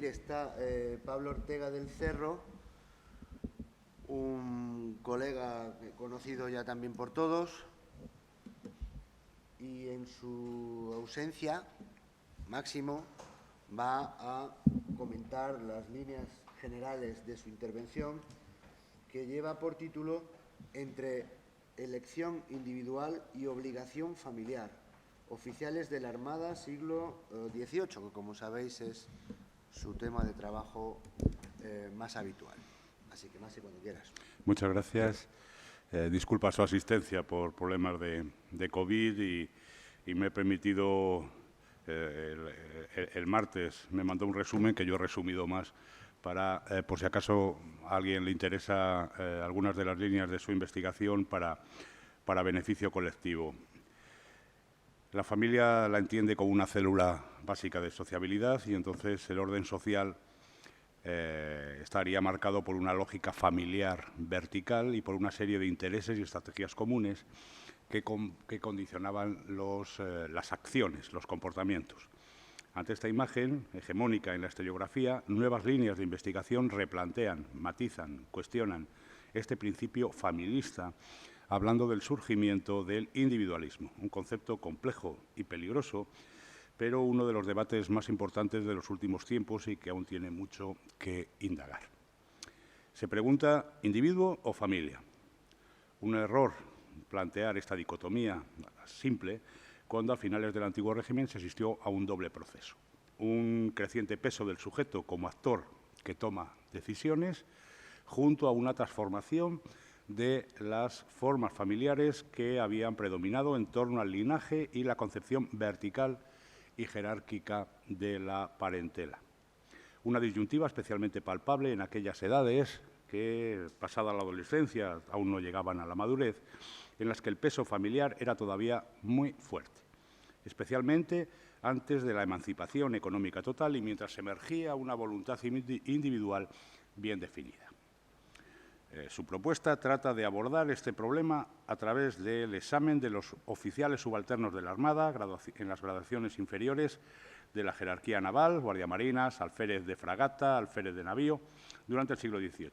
intervenir está Pablo Ortega del Cerro, un colega conocido ya también por todos, y en su ausencia, Máximo va a comentar las líneas generales de su intervención, que lleva por título Entre elección individual y obligación familiar, oficiales de la Armada siglo XVIII, que como sabéis es su tema de trabajo más habitual. Así que, Máximo, cuando quieras. Muchas gracias. Disculpa su asistencia por problemas de COVID y me he permitido, el martes me mandó un resumen que yo he resumido más para, por si acaso a alguien le interesa algunas de las líneas de su investigación para beneficio colectivo. La familia la entiende como una célula básica de sociabilidad y entonces el orden social estaría marcado por una lógica familiar vertical y por una serie de intereses y estrategias comunes que condicionaban las acciones, los comportamientos. Ante esta imagen hegemónica en la historiografía, nuevas líneas de investigación replantean, matizan, cuestionan este principio familista, hablando del surgimiento del individualismo, un concepto complejo y peligroso, pero uno de los debates más importantes de los últimos tiempos y que aún tiene mucho que indagar. Se pregunta, ¿individuo o familia? Un error plantear esta dicotomía simple cuando a finales del antiguo régimen se asistió a un doble proceso. Un creciente peso del sujeto como actor que toma decisiones junto a una transformación de las formas familiares que habían predominado en torno al linaje y la concepción vertical y jerárquica de la parentela. Una disyuntiva especialmente palpable en aquellas edades que, pasada la adolescencia, aún no llegaban a la madurez, en las que el peso familiar era todavía muy fuerte, especialmente antes de la emancipación económica total y mientras emergía una voluntad individual bien definida. Su propuesta trata de abordar este problema a través del examen de los oficiales subalternos de la Armada en las graduaciones inferiores de la jerarquía naval, guardiamarinas, alférez de fragata, alférez de navío, durante el siglo XVIII.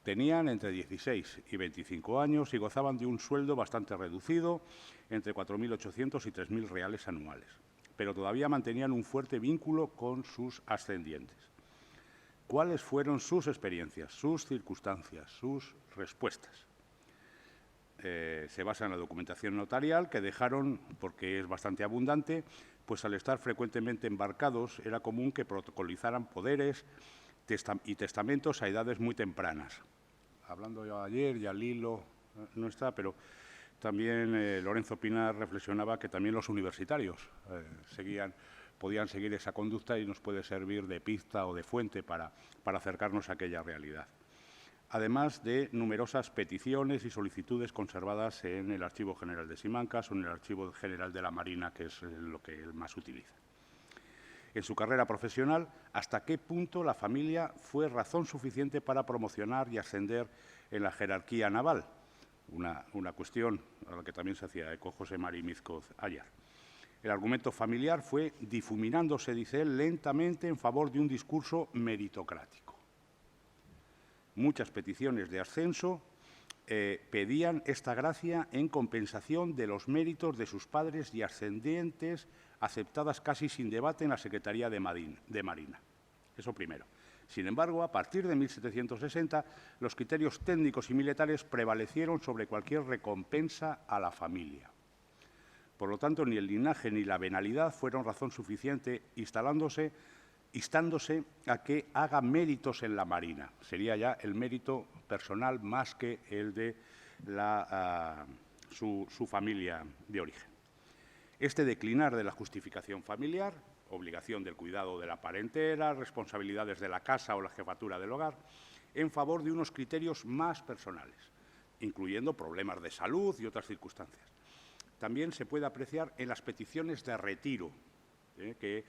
Tenían entre 16 y 25 años y gozaban de un sueldo bastante reducido, entre 4.800 y 3.000 reales anuales, pero todavía mantenían un fuerte vínculo con sus ascendientes. ¿Cuáles fueron sus experiencias, sus circunstancias, sus respuestas? Se basa en la documentación notarial que dejaron, porque es bastante abundante, pues al estar frecuentemente embarcados era común que protocolizaran poderes y testamentos a edades muy tempranas. Hablando yo ayer, ya Lilo no está, pero también Lorenzo Pinar reflexionaba que también los universitarios podían seguir esa conducta y nos puede servir de pista o de fuente para acercarnos a aquella realidad. Además de numerosas peticiones y solicitudes conservadas en el Archivo General de Simancas o en el Archivo General de la Marina, que es lo que él más utiliza. En su carrera profesional, ¿hasta qué punto la familia fue razón suficiente para promocionar y ascender en la jerarquía naval? Una cuestión a la que también se hacía eco José Mari Mizcoz ayer. El argumento familiar fue difuminándose, dice él, lentamente en favor de un discurso meritocrático. Muchas peticiones de ascenso pedían esta gracia en compensación de los méritos de sus padres y ascendientes, aceptadas casi sin debate en la Secretaría de Marina. Eso primero. Sin embargo, a partir de 1760, los criterios técnicos y militares prevalecieron sobre cualquier recompensa a la familia. Por lo tanto, ni el linaje ni la venalidad fueron razón suficiente, instándose a que haga méritos en la Marina. Sería ya el mérito personal más que el de su familia de origen. Este declinar de la justificación familiar, obligación del cuidado de la parentela, responsabilidades de la casa o la jefatura del hogar, en favor de unos criterios más personales, incluyendo problemas de salud y otras circunstancias. También se puede apreciar en las peticiones de retiro que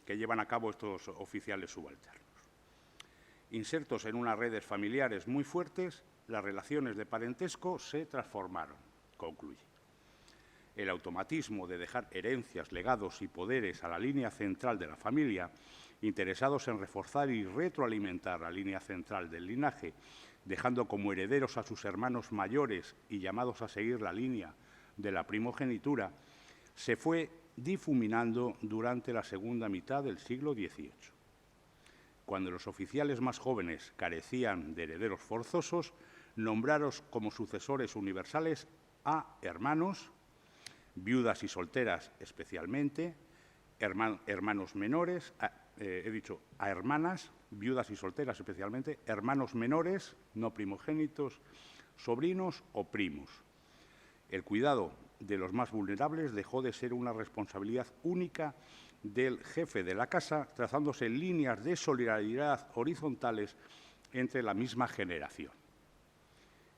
llevan a cabo estos oficiales subalternos. Insertos en unas redes familiares muy fuertes, las relaciones de parentesco se transformaron, concluye. el automatismo de dejar herencias, legados y poderes a la línea central de la familia, interesados en reforzar y retroalimentar la línea central del linaje, dejando como herederos a sus hermanos mayores y llamados a seguir la línea de la primogenitura, se fue difuminando durante la segunda mitad del siglo XVIII. Cuando los oficiales más jóvenes carecían de herederos forzosos, nombraron como sucesores universales a hermanos, viudas y solteras especialmente, hermanos menores, a hermanas, viudas y solteras especialmente, hermanos menores, no primogénitos, sobrinos o primos. El cuidado de los más vulnerables dejó de ser una responsabilidad única del jefe de la casa, trazándose líneas de solidaridad horizontales entre la misma generación.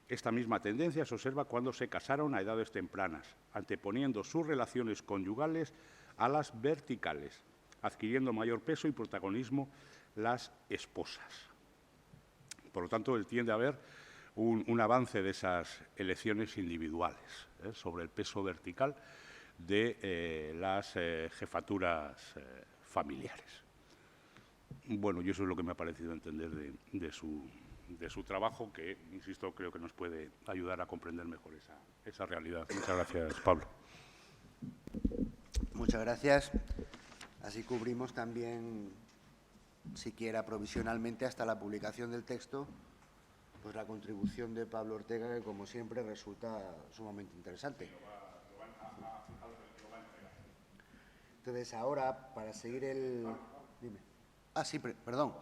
Esta misma tendencia se observa cuando se casaron a edades tempranas, anteponiendo sus relaciones conyugales a las verticales, adquiriendo mayor peso y protagonismo las esposas. Por lo tanto, tiende a haber un avance de esas elecciones individuales sobre el peso vertical de las jefaturas familiares. Bueno, y eso es lo que me ha parecido entender de su trabajo, que, insisto, creo que nos puede ayudar a comprender mejor esa realidad. Muchas gracias, Pablo. Muchas gracias. Así cubrimos también, siquiera provisionalmente, hasta la publicación del texto, pues la contribución de Pablo Ortega, que, como siempre, resulta sumamente interesante. Entonces, ahora, para seguir el... Dime. Ah, sí, perdón.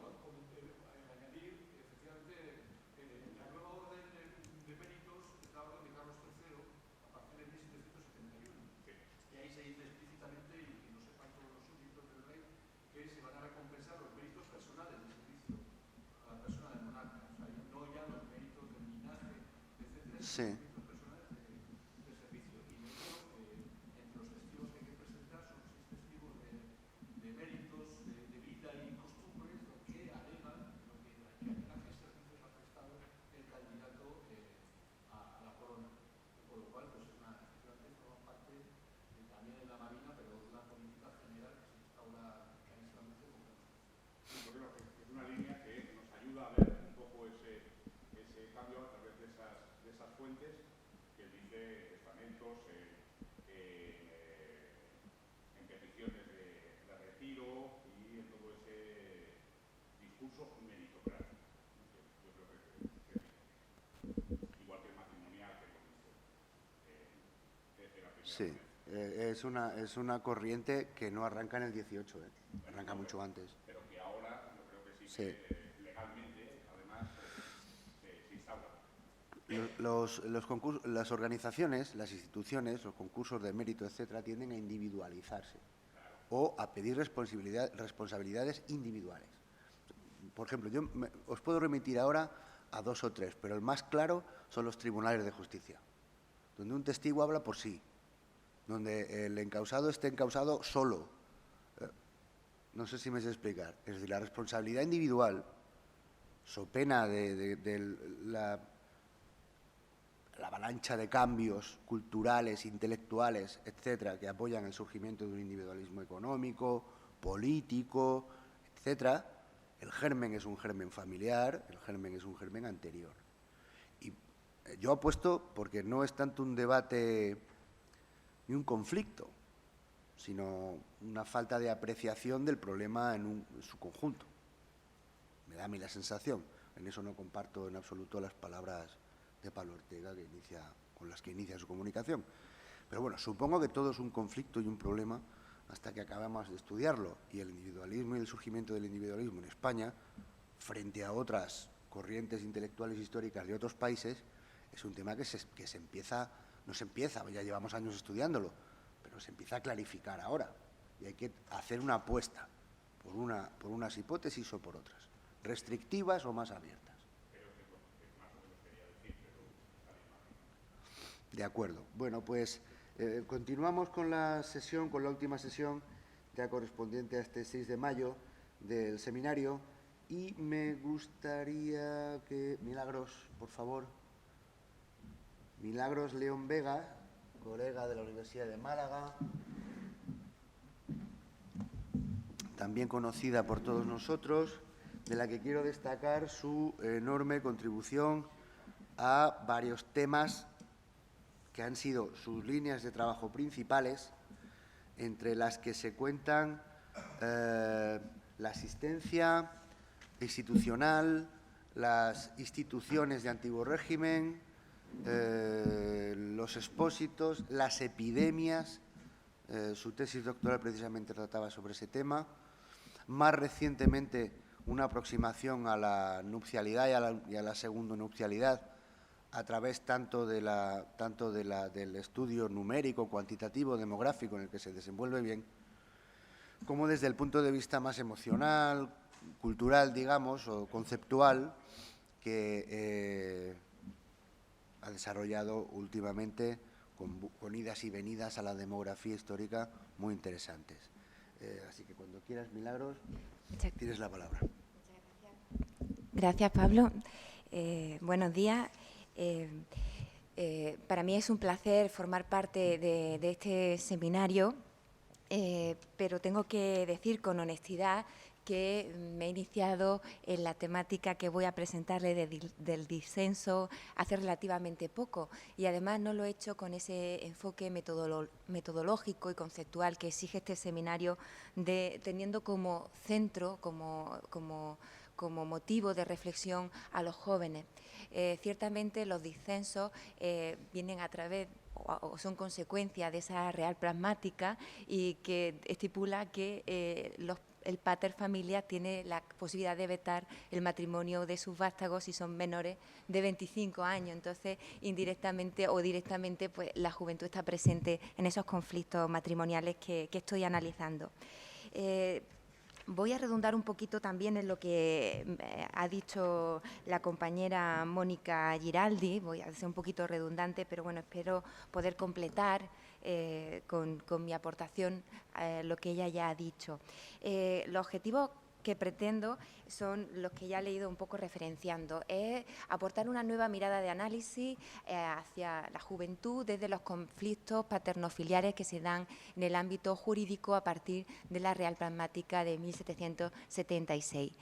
Sí. Sí, es una corriente que no arranca en el 18, arranca mucho antes. Pero que ahora yo creo que sí, que legalmente, además, se instaura. Los concursos, las organizaciones, las instituciones, los concursos de mérito, etcétera, tienden a individualizarse o a pedir responsabilidades individuales. Por ejemplo, os puedo remitir ahora a 2 o 3, pero el más claro son los tribunales de justicia, donde un testigo habla por sí, donde el encausado esté encausado solo. No sé si me sé explicar. Es decir, la responsabilidad individual, so pena de la avalancha de cambios culturales, intelectuales, etcétera, que apoyan el surgimiento de un individualismo económico, político, etcétera. El germen es un germen familiar, el germen es un germen anterior. Y yo apuesto porque no es tanto un debate ni un conflicto, sino una falta de apreciación del problema en su conjunto. Me da a mí la sensación. En eso no comparto en absoluto las palabras de Pablo Ortega con las que inicia su comunicación. Pero bueno, supongo que todo es un conflicto y un problema hasta que acabamos de estudiarlo. Y el individualismo y el surgimiento del individualismo en España, frente a otras corrientes intelectuales históricas de otros países, es un tema que ya llevamos años estudiándolo, pero se empieza a clarificar ahora. Y hay que hacer una apuesta por unas hipótesis o por otras, restrictivas o más abiertas. De acuerdo. Bueno, pues continuamos con la última sesión ya correspondiente a este 6 de mayo del seminario, y me gustaría que Milagros, por favor, Milagros León Vega, colega de la Universidad de Málaga, también conocida por todos nosotros, de la que quiero destacar su enorme contribución a varios temas que han sido sus líneas de trabajo principales, entre las que se cuentan la asistencia institucional, las instituciones de antiguo régimen, los expósitos, las epidemias. Su tesis doctoral precisamente trataba sobre ese tema. Más recientemente, una aproximación a la nupcialidad y a la segundanupcialidad a través tanto del estudio numérico, cuantitativo, demográfico en el que se desenvuelve bien, como desde el punto de vista más emocional, cultural, digamos, o conceptual, que ha desarrollado últimamente con idas y venidas a la demografía histórica muy interesantes. Así que cuando quieras, Milagros, tienes la palabra. Gracias, Pablo. Buenos días. Para mí es un placer formar parte de este seminario, pero tengo que decir con honestidad que me he iniciado en la temática que voy a presentarle del disenso hace relativamente poco, y además no lo he hecho con ese enfoque metodológico y conceptual que exige este seminario, teniendo como centro, como motivo de reflexión a los jóvenes. Ciertamente los disensos vienen a través o son consecuencia de esa real pragmática y que estipula que el pater familias tiene la posibilidad de vetar el matrimonio de sus vástagos si son menores de 25 años. Entonces, indirectamente o directamente, pues la juventud está presente en esos conflictos matrimoniales que estoy analizando. Voy a redundar un poquito también en lo que ha dicho la compañera Mónica Giraldi. Voy a ser un poquito redundante, pero bueno, espero poder completar con mi aportación lo que ella ya ha dicho. Los objetivos que pretendo son los que ya he leído un poco referenciando. Es aportar una nueva mirada de análisis hacia la juventud desde los conflictos paternofiliares que se dan en el ámbito jurídico a partir de la Real Pragmática de 1776.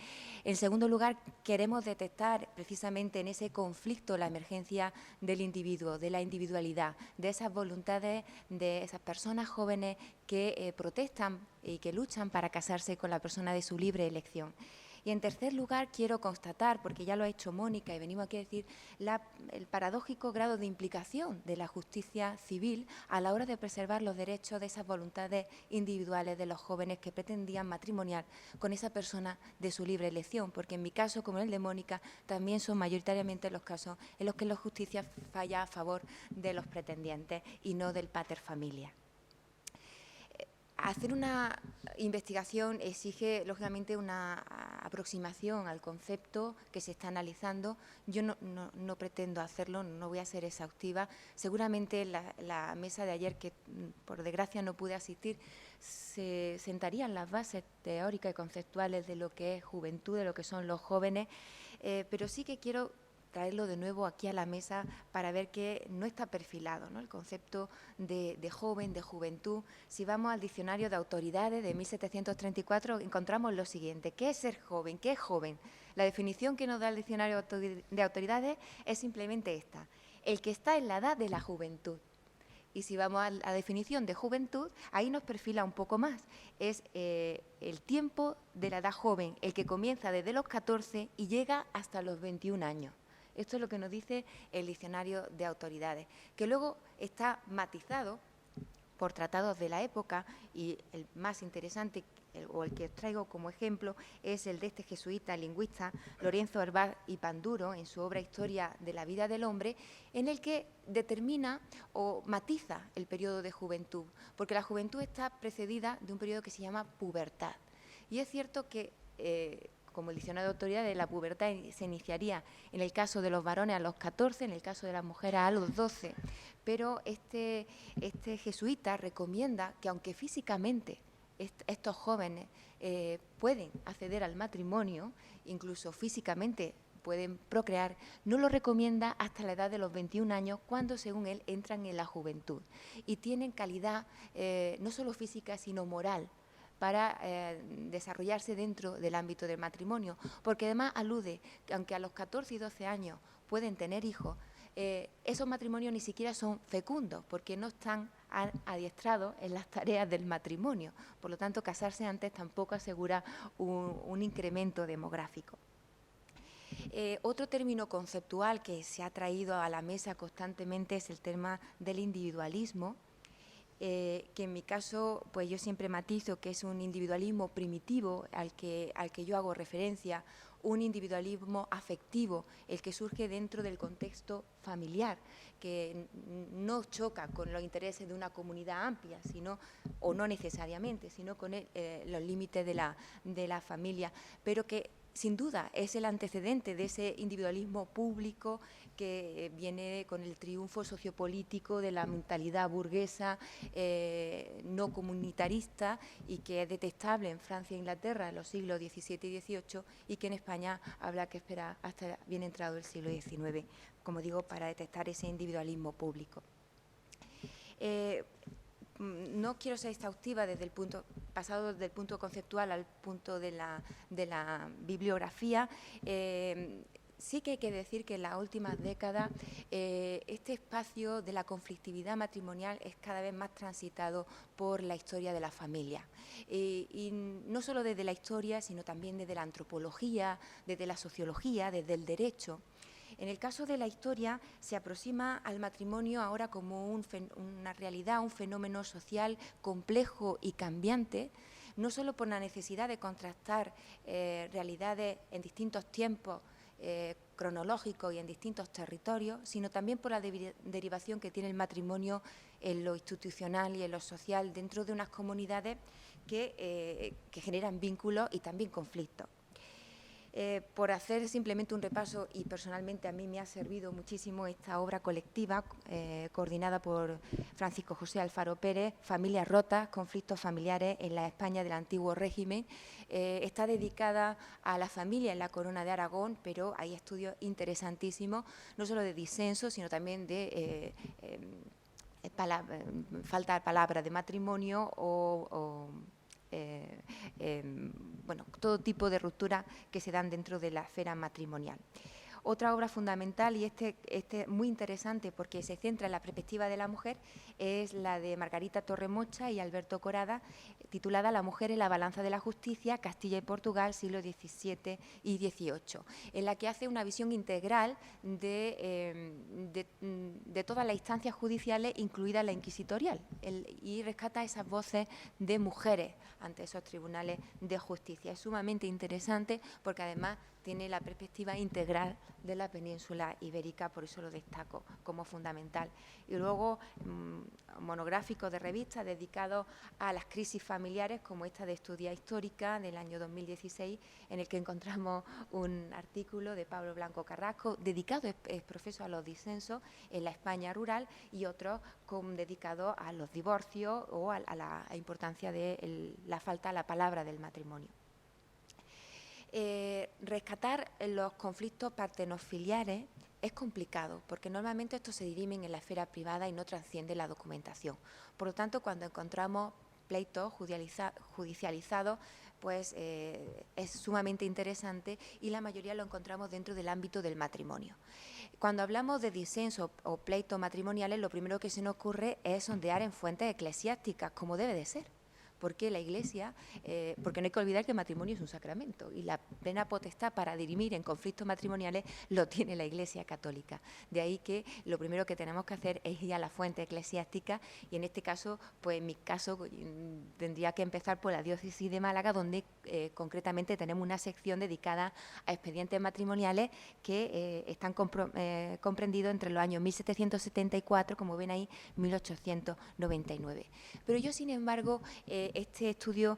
En segundo lugar, queremos detectar precisamente en ese conflicto la emergencia del individuo, de la individualidad, de esas voluntades de esas personas jóvenes que protestan y que luchan para casarse con la persona de su libre elección. Y en tercer lugar, quiero constatar, porque ya lo ha hecho Mónica y venimos aquí a decir, el paradójico grado de implicación de la justicia civil a la hora de preservar los derechos de esas voluntades individuales de los jóvenes que pretendían matrimoniar con esa persona de su libre elección, porque en mi caso, como en el de Mónica, también son mayoritariamente los casos en los que la justicia falla a favor de los pretendientes y no del pater familias. Hacer una investigación exige, lógicamente, una aproximación al concepto que se está analizando. Yo no pretendo hacerlo, no voy a ser exhaustiva. Seguramente la mesa de ayer, que por desgracia no pude asistir, se sentarían las bases teóricas y conceptuales de lo que es juventud, de lo que son los jóvenes, pero sí que quiero traerlo de nuevo aquí a la mesa para ver que no está perfilado, ¿no?, el concepto de joven, de juventud. Si vamos al diccionario de autoridades de 1734, encontramos lo siguiente: ¿qué es ser joven? ¿Qué es joven? La definición que nos da el diccionario de autoridades es simplemente esta: el que está en la edad de la juventud. Y si vamos a la definición de juventud, ahí nos perfila un poco más. Es el tiempo de la edad joven, el que comienza desde los 14 y llega hasta los 21 años. Esto es lo que nos dice el diccionario de autoridades, que luego está matizado por tratados de la época, y el más interesante, o el que os traigo como ejemplo, es el de este jesuita lingüista Lorenzo Herbaz y Panduro, en su obra Historia de la vida del hombre, en el que determina o matiza el periodo de juventud, porque la juventud está precedida de un periodo que se llama pubertad. Y es cierto que como el diccionario de autoridades, la pubertad se iniciaría en el caso de los varones a los 14, en el caso de las mujeres a los 12, pero este jesuita recomienda que, aunque físicamente estos jóvenes pueden acceder al matrimonio, incluso físicamente pueden procrear, no lo recomienda hasta la edad de los 21 años, cuando, según él, entran en la juventud y tienen calidad no solo física, sino moral, para desarrollarse dentro del ámbito del matrimonio, porque además alude que aunque a los 14 y 12 años pueden tener hijos, esos matrimonios ni siquiera son fecundos, porque no están adiestrados en las tareas del matrimonio. Por lo tanto, casarse antes tampoco asegura un incremento demográfico. Otro término conceptual que se ha traído a la mesa constantemente es el tema del individualismo, que en mi caso, pues yo siempre matizo que es un individualismo primitivo al que yo hago referencia, un individualismo afectivo, el que surge dentro del contexto familiar, que no choca con los intereses de una comunidad amplia, o no necesariamente, sino con los límites de la familia, pero que sin duda es el antecedente de ese individualismo público que viene con el triunfo sociopolítico de la mentalidad burguesa no comunitarista, y que es detestable en Francia e Inglaterra en los siglos XVII y XVIII, y que en España habrá que esperar hasta bien entrado el siglo XIX, como digo, para detectar ese individualismo público. No quiero ser exhaustiva pasado del punto conceptual al punto de la bibliografía. Sí que hay que decir que en las últimas décadas este espacio de la conflictividad matrimonial es cada vez más transitado por la historia de la familia. Y no solo desde la historia, sino también desde la antropología, desde la sociología, desde el derecho. En el caso de la historia, se aproxima al matrimonio ahora como una realidad, un fenómeno social complejo y cambiante, no solo por la necesidad de contrastar realidades en distintos tiempos cronológicos y en distintos territorios, sino también por la derivación que tiene el matrimonio en lo institucional y en lo social dentro de unas comunidades que generan vínculos y también conflictos. Por hacer simplemente un repaso, y personalmente a mí me ha servido muchísimo esta obra colectiva coordinada por Francisco José Alfaro Pérez, Familias rotas, conflictos familiares en la España del antiguo régimen. Está dedicada a la familia en la Corona de Aragón, pero hay estudios interesantísimos, no solo de disenso, sino también de falta de palabra de matrimonio bueno, todo tipo de rupturas que se dan dentro de la esfera matrimonial. Otra obra fundamental, y este muy interesante porque se centra en la perspectiva de la mujer, es la de Margarita Torremocha y Alberto Corada, titulada La mujer en la balanza de la justicia, Castilla y Portugal, siglos XVII y XVIII, en la que hace una visión integral de todas las instancias judiciales, incluida la inquisitorial, y rescata esas voces de mujeres ante esos tribunales de justicia. Es sumamente interesante porque además tiene la perspectiva integral de la península ibérica, por eso lo destaco como fundamental. Y luego monográficos de revistas dedicados a las crisis familiares, como esta de Estudia Histórica del año 2016, en el que encontramos un artículo de Pablo Blanco Carrasco dedicado profeso a los disensos en la España rural, y otro dedicado a los divorcios o a la importancia de la falta a la palabra del matrimonio. Rescatar los conflictos partenofiliares es complicado, porque normalmente estos se dirimen en la esfera privada y no trascienden la documentación. Por lo tanto, cuando encontramos pleitos judicializados, pues es sumamente interesante, y la mayoría lo encontramos dentro del ámbito del matrimonio. Cuando hablamos de disensos o pleitos matrimoniales, lo primero que se nos ocurre es sondear en fuentes eclesiásticas, como debe de ser. Porque la Iglesia, porque no hay que olvidar que el matrimonio es un sacramento, y la plena potestad para dirimir en conflictos matrimoniales lo tiene la Iglesia católica. De ahí que lo primero que tenemos que hacer es ir a la fuente eclesiástica, y en este caso, pues en mi caso, tendría que empezar por la diócesis de Málaga, donde concretamente tenemos una sección dedicada a expedientes matrimoniales que están comprendidos entre los años 1774, como ven ahí, 1899. Pero yo, sin embargo, este estudio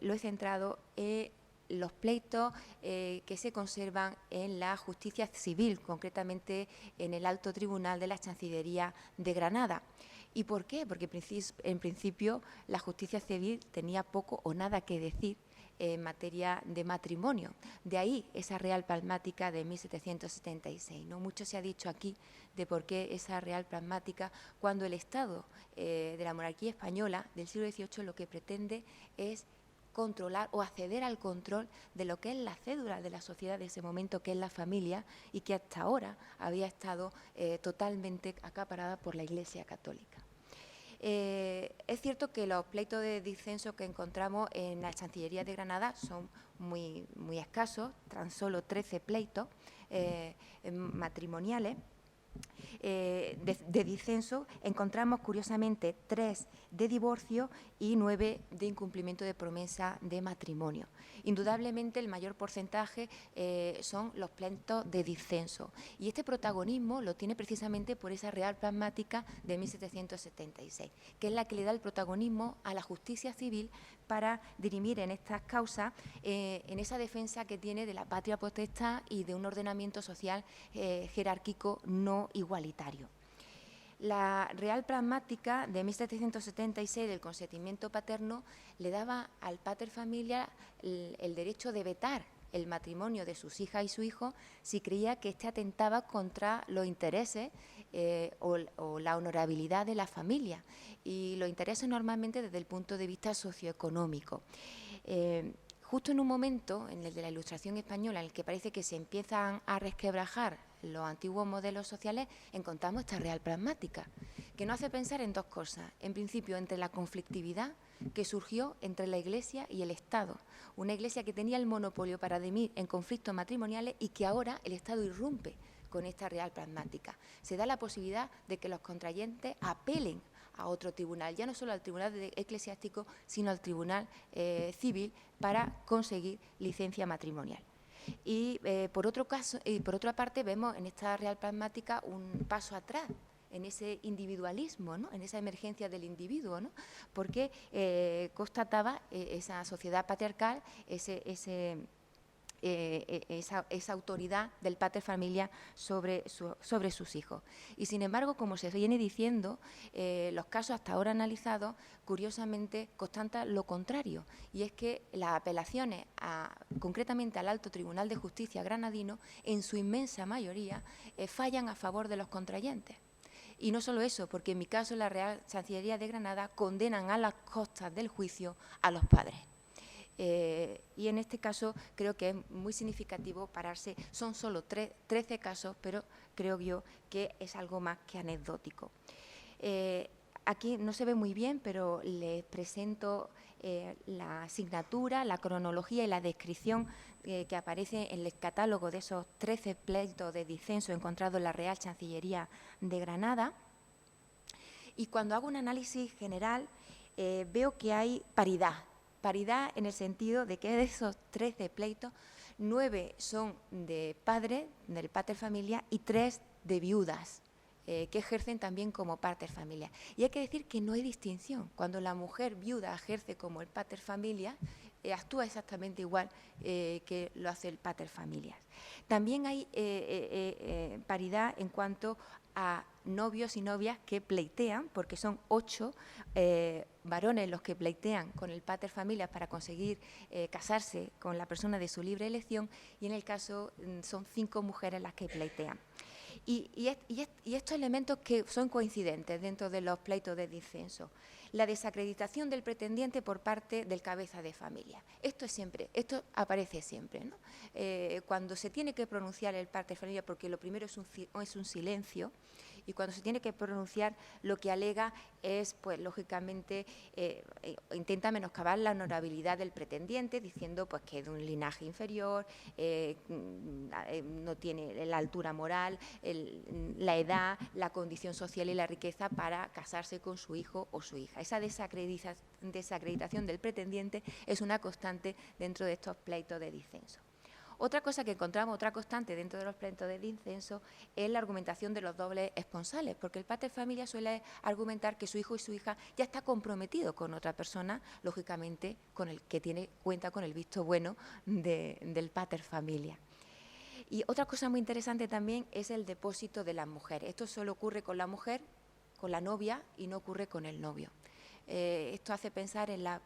lo he centrado en los pleitos que se conservan en la justicia civil, concretamente en el Alto Tribunal de la Chancillería de Granada. ¿Y por qué? Porque en principio la justicia civil tenía poco o nada que decir en materia de matrimonio. De ahí esa Real Pragmática de 1776, ¿no? Mucho se ha dicho aquí de por qué esa Real Pragmática, cuando el Estado de la monarquía española del siglo XVIII lo que pretende es controlar o acceder al control de lo que es la cédula de la sociedad de ese momento, que es la familia, y que hasta ahora había estado totalmente acaparada por la Iglesia Católica. Es cierto que los pleitos de disenso que encontramos en la Chancillería de Granada son muy escasos, tan solo 13 pleitos matrimoniales. De disenso encontramos curiosamente 3 de divorcio y 9 de incumplimiento de promesa de matrimonio. Indudablemente el mayor porcentaje son los pleitos de disenso, y este protagonismo lo tiene precisamente por esa Real Pragmática de 1776, que es la que le da el protagonismo a la justicia civil para dirimir en estas causas, en esa defensa que tiene de la patria potestad y de un ordenamiento social jerárquico no igualitario. La Real Pragmática de 1776 del consentimiento paterno le daba al pater familia el derecho de vetar el matrimonio de sus hijas y su hijo si creía que éste atentaba contra los intereses o la honorabilidad de la familia, y los intereses normalmente desde el punto de vista socioeconómico. Justo en un momento, en el de la Ilustración española, en el que parece que se empiezan a resquebrajar los antiguos modelos sociales, encontramos esta Real Pragmática, que nos hace pensar en dos cosas. En principio, entre la conflictividad que surgió entre la Iglesia y el Estado. Una Iglesia que tenía el monopolio para dirimir en conflictos matrimoniales y que ahora el Estado irrumpe con esta Real Pragmática. Se da la posibilidad de que los contrayentes apelen a otro tribunal, ya no solo al tribunal eclesiástico, sino al tribunal civil, para conseguir licencia matrimonial. Y por otra parte vemos en esta Real Pragmática un paso atrás en ese individualismo, ¿no? En esa emergencia del individuo, ¿no? Porque constataba esa sociedad patriarcal, esa autoridad del pater familia sobre sus hijos. Y sin embargo, como se viene diciendo, los casos hasta ahora analizados, curiosamente constatan lo contrario, y es que las apelaciones, concretamente al Alto Tribunal de Justicia granadino, en su inmensa mayoría, fallan a favor de los contrayentes. Y no solo eso, porque en mi caso la Real Chancillería de Granada condenan a las costas del juicio a los padres. Y en este caso creo que es muy significativo pararse. Son solo 13 casos, pero creo yo que es algo más que anecdótico. Aquí no se ve muy bien, pero les presento la asignatura, la cronología y la descripción que aparece en el catálogo de esos 13 pleitos de disenso encontrados en la Real Chancillería de Granada. Y cuando hago un análisis general, veo que hay paridad en el sentido de que de esos 13 pleitos, 9 son de padre, del pater familia, y 3 de viudas, que ejercen también como pater familia. Y hay que decir que no hay distinción. Cuando la mujer viuda ejerce como el pater familia, actúa exactamente igual que lo hace el pater familias. También hay paridad en cuanto a novios y novias que pleitean, porque son 8 varones los que pleitean con el pater familias para conseguir casarse con la persona de su libre elección, y en el caso son 5 mujeres las que pleitean. Y estos elementos que son coincidentes dentro de los pleitos de disenso. La desacreditación del pretendiente por parte del cabeza de familia. Esto aparece siempre, ¿no? Cuando se tiene que pronunciar el pater familia, porque lo primero es un silencio, y cuando se tiene que pronunciar, lo que alega es, pues lógicamente, intenta menoscabar la honorabilidad del pretendiente, diciendo pues que es de un linaje inferior, no tiene la altura moral, la edad, la condición social y la riqueza para casarse con su hijo o su hija. Esa desacreditación del pretendiente es una constante dentro de estos pleitos de disenso. Otra cosa que encontramos, otra constante dentro de los pleitos de disenso, es la argumentación de los dobles esponsales, porque el pater familia suele argumentar que su hijo y su hija ya está comprometido con otra persona, lógicamente con el que cuenta con el visto bueno del pater familia. Y otra cosa muy interesante también es el depósito de las mujeres. Esto solo ocurre con la mujer, con la novia, y no ocurre con el novio. Esto hace pensar en la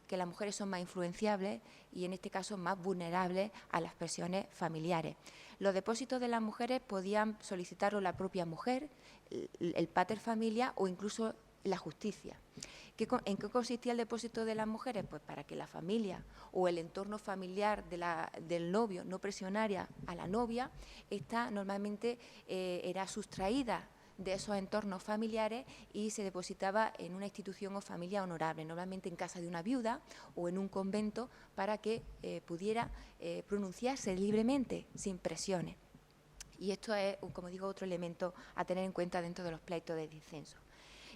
que las mujeres son más influenciables y en este caso más vulnerables a las presiones familiares. Los depósitos de las mujeres podían solicitarlo la propia mujer, el pater familia o incluso la justicia. ¿En qué consistía el depósito de las mujeres? Pues para que la familia o el entorno familiar del novio no presionara a la novia. Esta normalmente era sustraída de esos entornos familiares y se depositaba en una institución o familia honorable, normalmente en casa de una viuda o en un convento, para que pudiera pronunciarse libremente, sin presiones. Y esto es, como digo, otro elemento a tener en cuenta dentro de los pleitos de disenso.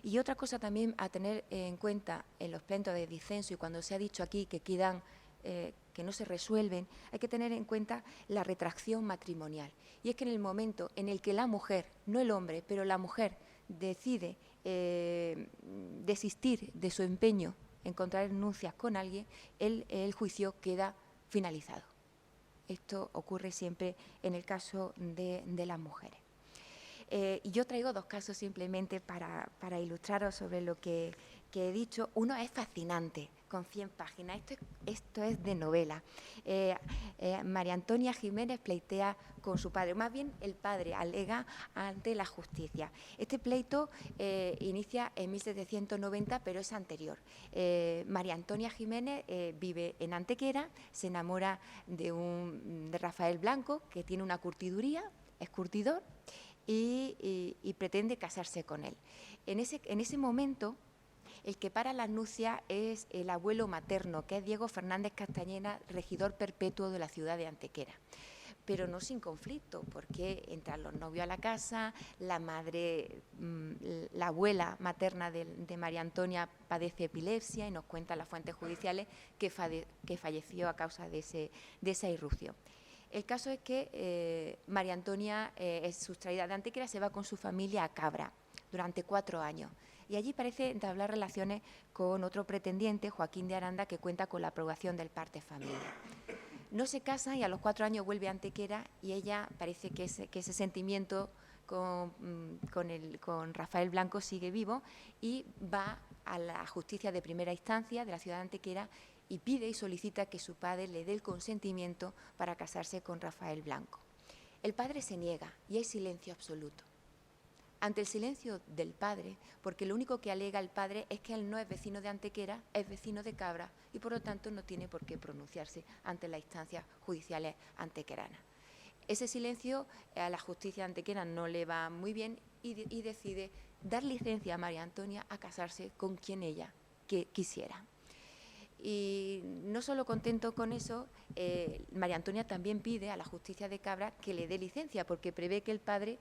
Y otra cosa también a tener en cuenta en los pleitos de disenso, y cuando se ha dicho aquí que quedan, que no se resuelven, hay que tener en cuenta la retracción matrimonial. Y es que en el momento en el que la mujer, no el hombre, pero la mujer decide desistir de su empeño en contraer nupcias con alguien, el juicio queda finalizado. Esto ocurre siempre en el caso de las mujeres. Y yo traigo dos casos simplemente para ilustraros sobre lo que he dicho. Uno es fascinante, con 100 páginas. Esto es de novela. María Antonia Jiménez pleitea con su padre, más bien el padre alega ante la justicia. Este pleito inicia en 1790, pero es anterior. María Antonia Jiménez vive en Antequera, se enamora de Rafael Blanco, que tiene una curtiduría, es curtidor, y pretende casarse con él. En ese momento, el que para las nupcias es el abuelo materno, que es Diego Fernández Castañeda, regidor perpetuo de la ciudad de Antequera. Pero no sin conflicto, porque entran los novios a la casa, la madre, la abuela materna de María Antonia padece epilepsia y nos cuentan las fuentes judiciales que falleció a causa de esa irrupción. El caso es que María Antonia es sustraída de Antequera, se va con su familia a Cabra durante 4 años. Y allí parece entablar relaciones con otro pretendiente, Joaquín de Aranda, que cuenta con la aprobación del pater familia. No se casan y a los 4 años vuelve a Antequera y ella parece que ese sentimiento con Rafael Blanco sigue vivo y va a la justicia de primera instancia de la ciudad de Antequera y pide y solicita que su padre le dé el consentimiento para casarse con Rafael Blanco. El padre se niega y hay silencio absoluto. Ante el silencio del padre, porque lo único que alega el padre es que él no es vecino de Antequera, es vecino de Cabra y por lo tanto no tiene por qué pronunciarse ante las instancias judiciales antequeranas. Ese silencio a la justicia de Antequera no le va muy bien y decide dar licencia a María Antonia a casarse con quien ella quisiera. Y no solo contento con eso, María Antonia también pide a la justicia de Cabra que le dé licencia, porque prevé que el padre,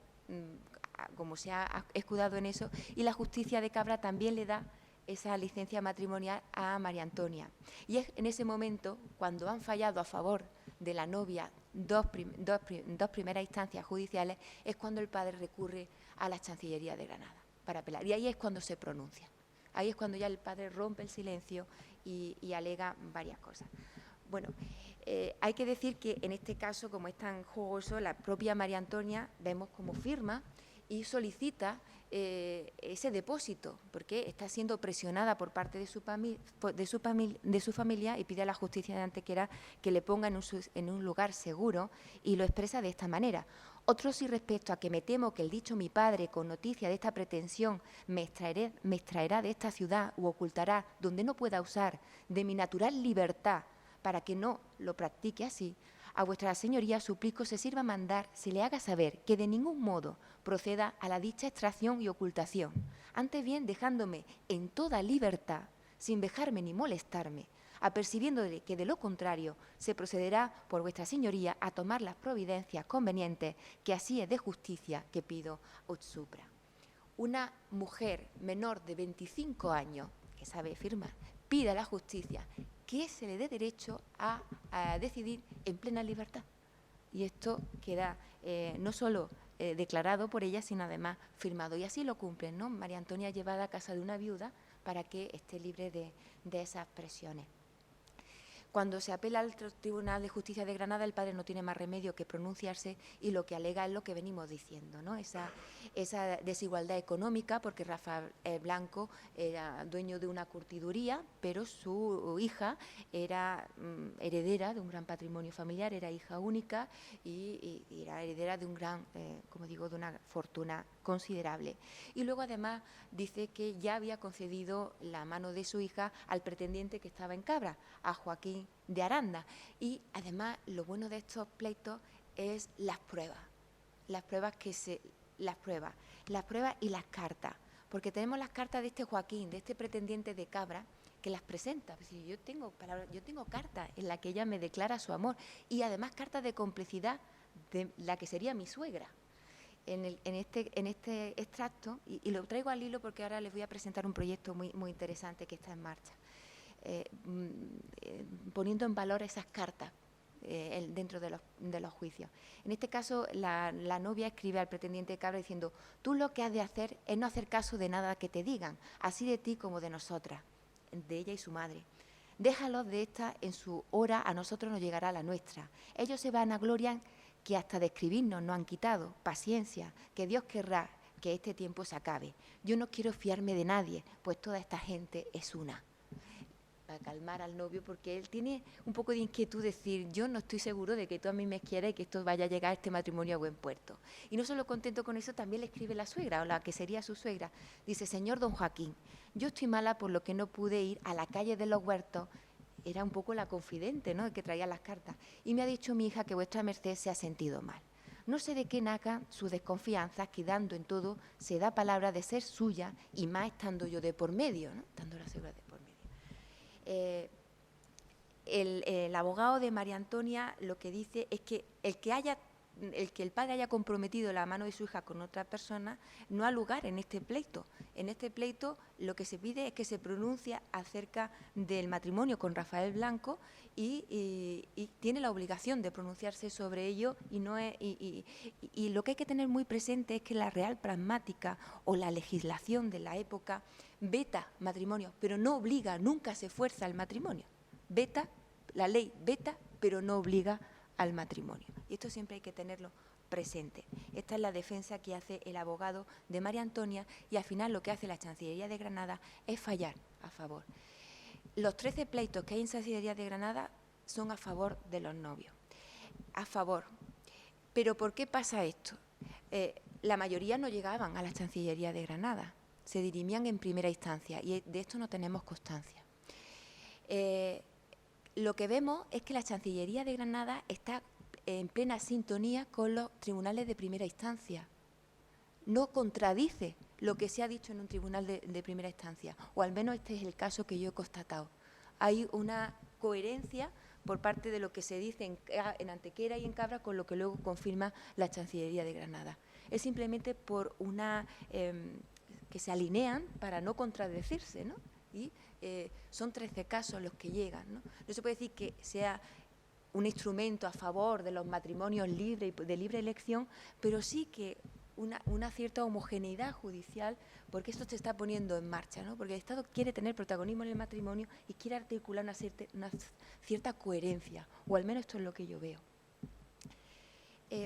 como se ha escudado en eso, y la justicia de Cabra también le da esa licencia matrimonial a María Antonia. Y es en ese momento, cuando han fallado a favor de la novia dos primeras instancias judiciales, es cuando el padre recurre a la Chancillería de Granada para apelar. Y ahí es cuando se pronuncia. Ahí es cuando ya el padre rompe el silencio y alega varias cosas. Bueno, hay que decir que en este caso, como es tan jugoso, la propia María Antonia vemos como firma y solicita ese depósito, porque está siendo presionada por parte de su familia y pide a la justicia de Antequera que le ponga en un lugar seguro y lo expresa de esta manera. Otro sí respecto a que me temo que el dicho mi padre, con noticia de esta pretensión, me extraerá de esta ciudad u ocultará donde no pueda usar de mi natural libertad para que no lo practique así, a vuestra señoría suplico se sirva mandar, se le haga saber que de ningún modo proceda a la dicha extracción y ocultación, antes bien dejándome en toda libertad, sin vejarme ni molestarme, apercibiéndole que de lo contrario se procederá por vuestra señoría a tomar las providencias convenientes, que así es de justicia que pido ut supra. Una mujer menor de 25 años, que sabe firmar, pide a la justicia que se le dé derecho a decidir en plena libertad. Y esto queda no solo declarado por ella, sino además firmado. Y así lo cumplen, ¿no? María Antonia llevada a casa de una viuda para que esté libre de esas presiones. Cuando se apela al Tribunal de Justicia de Granada, el padre no tiene más remedio que pronunciarse y lo que alega es lo que venimos diciendo, ¿no? Esa desigualdad económica, porque Rafael Blanco era dueño de una curtiduría, pero su hija era heredera de un gran patrimonio familiar, era hija única y era heredera de un gran, como digo, de una fortuna considerable. Y luego además dice que ya había concedido la mano de su hija al pretendiente que estaba en Cabra, a Joaquín de Aranda. Y además lo bueno de estos pleitos es las pruebas y las cartas, porque tenemos las cartas de este Joaquín, de este pretendiente de Cabra, que las presenta. Pues yo tengo cartas en las que ella me declara su amor y además cartas de complicidad de la que sería mi suegra. En este extracto, y lo traigo al hilo porque ahora les voy a presentar un proyecto muy interesante que está en marcha, poniendo en valor esas cartas dentro de los juicios. En este caso, la novia escribe al pretendiente Cabra diciendo: tú lo que has de hacer es no hacer caso de nada que te digan, así de ti como de nosotras, de ella y su madre. Déjalos de esta, en su hora a nosotros nos llegará la nuestra. Ellos se van a gloria que hasta de escribirnos nos han quitado. Paciencia, que Dios querrá que este tiempo se acabe. Yo no quiero fiarme de nadie, pues toda esta gente es una. Para calmar al novio, porque él tiene un poco de inquietud, decir: yo no estoy seguro de que tú a mí me quieras y que esto vaya a llegar a este matrimonio a buen puerto. Y no solo contento con eso, también le escribe la suegra, o la que sería su suegra. Dice: señor don Joaquín, yo estoy mala por lo que no pude ir a la calle de los Huertos. Era un poco la confidente, ¿no?, que traía las cartas. Y me ha dicho mi hija que vuestra merced se ha sentido mal. No sé de qué naca su desconfianza, que dando en todo se da palabra de ser suya, y más estando yo de por medio, ¿no?, estando la suegra de por medio. El abogado de María Antonia lo que dice es que el que el padre haya comprometido la mano de su hija con otra persona no ha lugar en este pleito. En este pleito lo que se pide es que se pronuncia acerca del matrimonio con Rafael Blanco y tiene la obligación de pronunciarse sobre ello, y lo que hay que tener muy presente es que la Real Pragmática o la legislación de la época veta matrimonio, pero no obliga, nunca se fuerza el matrimonio. La ley veta, pero no obliga al matrimonio. Y esto siempre hay que tenerlo presente. Esta es la defensa que hace el abogado de María Antonia, y al final lo que hace la Chancillería de Granada es fallar a favor. Los 13 pleitos que hay en Chancillería de Granada son a favor de los novios. A favor. ¿Pero por qué pasa esto? La mayoría no llegaban a la Chancillería de Granada, se dirimían en primera instancia, y de esto no tenemos constancia. Lo que vemos es que la Chancillería de Granada está en plena sintonía con los tribunales de primera instancia. No contradice lo que se ha dicho en un tribunal de primera instancia, o al menos este es el caso que yo he constatado. Hay una coherencia por parte de lo que se dice en Antequera y en Cabra con lo que luego confirma la Chancillería de Granada. Es simplemente por que se alinean para no contradecirse, ¿no? Y son 13 casos los que llegan, ¿no? No se puede decir que sea un instrumento a favor de los matrimonios libres y de libre elección, pero sí que una cierta homogeneidad judicial, porque esto se está poniendo en marcha, ¿no? Porque el Estado quiere tener protagonismo en el matrimonio y quiere articular una cierta coherencia, o al menos esto es lo que yo veo.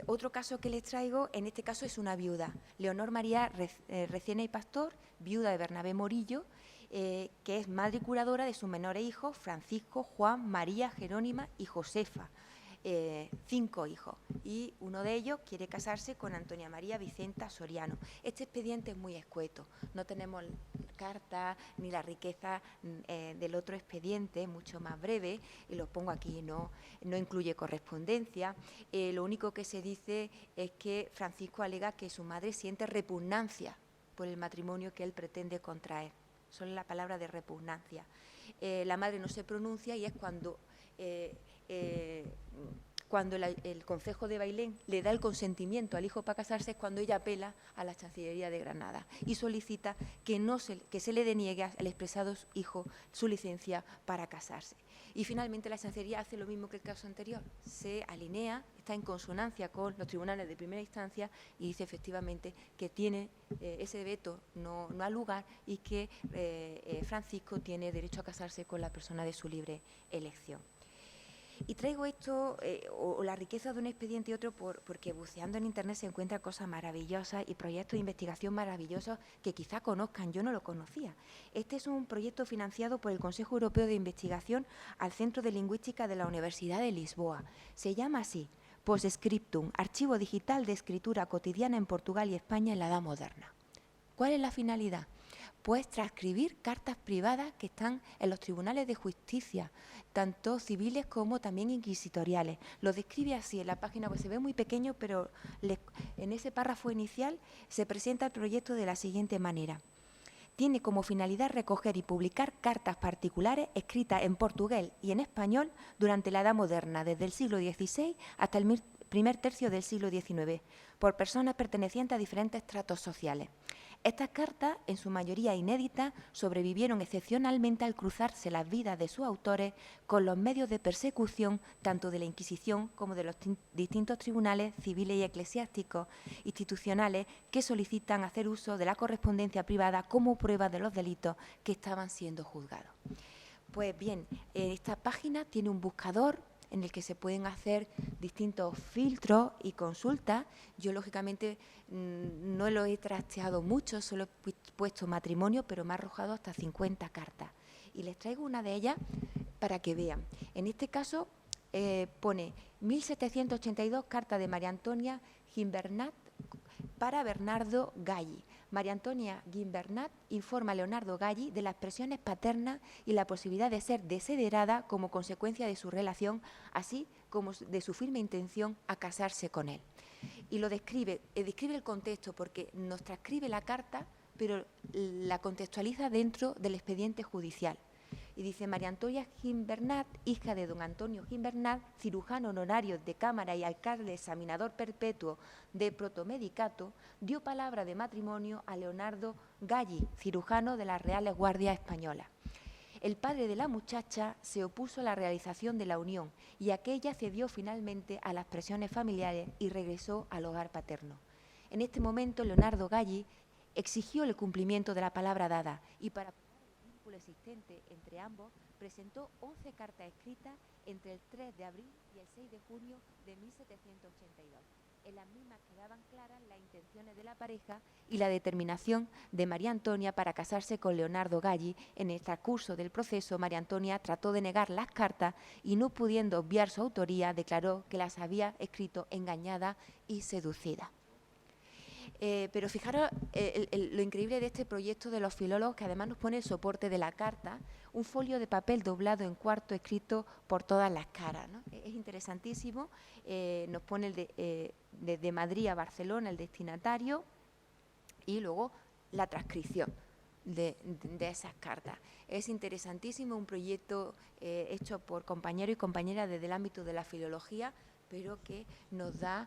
Otro caso que les traigo, en este caso es una viuda, Leonor María Recena y Pastor, viuda de Bernabé Morillo, que es madre y curadora de sus menores hijos, Francisco, Juan, María, Jerónima y Josefa, 5 hijos, y uno de ellos quiere casarse con Antonia María Vicenta Soriano. Este expediente es muy escueto, no tenemos cartas ni la riqueza del otro expediente, mucho más breve, y lo pongo aquí, no incluye correspondencia. Lo único que se dice es que Francisco alega que su madre siente repugnancia por el matrimonio que él pretende contraer. Son la palabra de repugnancia. La madre no se pronuncia, y es cuando el concejo de Bailén le da el consentimiento al hijo para casarse, es cuando ella apela a la Chancillería de Granada y solicita que se le deniegue al expresado hijo su licencia para casarse. Y finalmente la Chancillería hace lo mismo que el caso anterior, se alinea, está en consonancia con los tribunales de primera instancia y dice efectivamente que tiene ese veto no ha lugar, y que Francisco tiene derecho a casarse con la persona de su libre elección. Y traigo esto, o la riqueza de un expediente y otro, porque buceando en Internet se encuentran cosas maravillosas y proyectos de investigación maravillosos que quizá conozcan, yo no lo conocía. Este es un proyecto financiado por el Consejo Europeo de Investigación al Centro de Lingüística de la Universidad de Lisboa. Se llama así, Postscriptum, Archivo Digital de Escritura Cotidiana en Portugal y España en la Edad Moderna. ¿Cuál es la finalidad? Pues transcribir cartas privadas que están en los tribunales de justicia, tanto civiles como también inquisitoriales. Lo describe así en la página, pues se ve muy pequeño, pero en ese párrafo inicial se presenta el proyecto de la siguiente manera. Tiene como finalidad recoger y publicar cartas particulares escritas en portugués y en español durante la Edad Moderna, desde el siglo XVI hasta el primer tercio del siglo XIX, por personas pertenecientes a diferentes estratos sociales. Estas cartas, en su mayoría inéditas, sobrevivieron excepcionalmente al cruzarse las vidas de sus autores con los medios de persecución tanto de la Inquisición como de los distintos tribunales civiles y eclesiásticos institucionales que solicitan hacer uso de la correspondencia privada como prueba de los delitos que estaban siendo juzgados. Pues bien, esta página tiene un buscador en el que se pueden hacer distintos filtros y consultas. Yo, lógicamente, no lo he trasteado mucho, solo he puesto matrimonio, pero me ha arrojado hasta 50 cartas. Y les traigo una de ellas para que vean. En este caso, pone 1782 cartas de María Antonia Gimbernat para Bernardo Galli. María Antonia Gimbernat informa a Leonardo Galli de las presiones paternas y la posibilidad de ser desheredada como consecuencia de su relación, así como de su firme intención a casarse con él. Y lo describe el contexto, porque nos transcribe la carta, pero la contextualiza dentro del expediente judicial. Y dice: María Antonia Gimbernat, hija de don Antonio Gimbernat, cirujano honorario de Cámara y alcalde examinador perpetuo de Protomedicato, dio palabra de matrimonio a Leonardo Galli, cirujano de las Reales Guardias Españolas. El padre de la muchacha se opuso a la realización de la unión y aquella cedió finalmente a las presiones familiares y regresó al hogar paterno. En este momento, Leonardo Galli exigió el cumplimiento de la palabra dada y para existente entre ambos, presentó 11 cartas escritas entre el 3 de abril y el 6 de junio de 1782. En las mismas quedaban claras las intenciones de la pareja y la determinación de María Antonia para casarse con Leonardo Galli. En el transcurso del proceso, María Antonia trató de negar las cartas y, no pudiendo obviar su autoría, declaró que las había escrito engañada y seducida. Pero fijaros lo increíble de este proyecto de los filólogos, que además nos pone el soporte de la carta, un folio de papel doblado en cuarto escrito por todas las caras, ¿no? Es interesantísimo. Nos pone desde Madrid a Barcelona el destinatario y luego la transcripción de esas cartas. Es interesantísimo, un proyecto hecho por compañeros y compañeras desde el ámbito de la filología, pero que nos da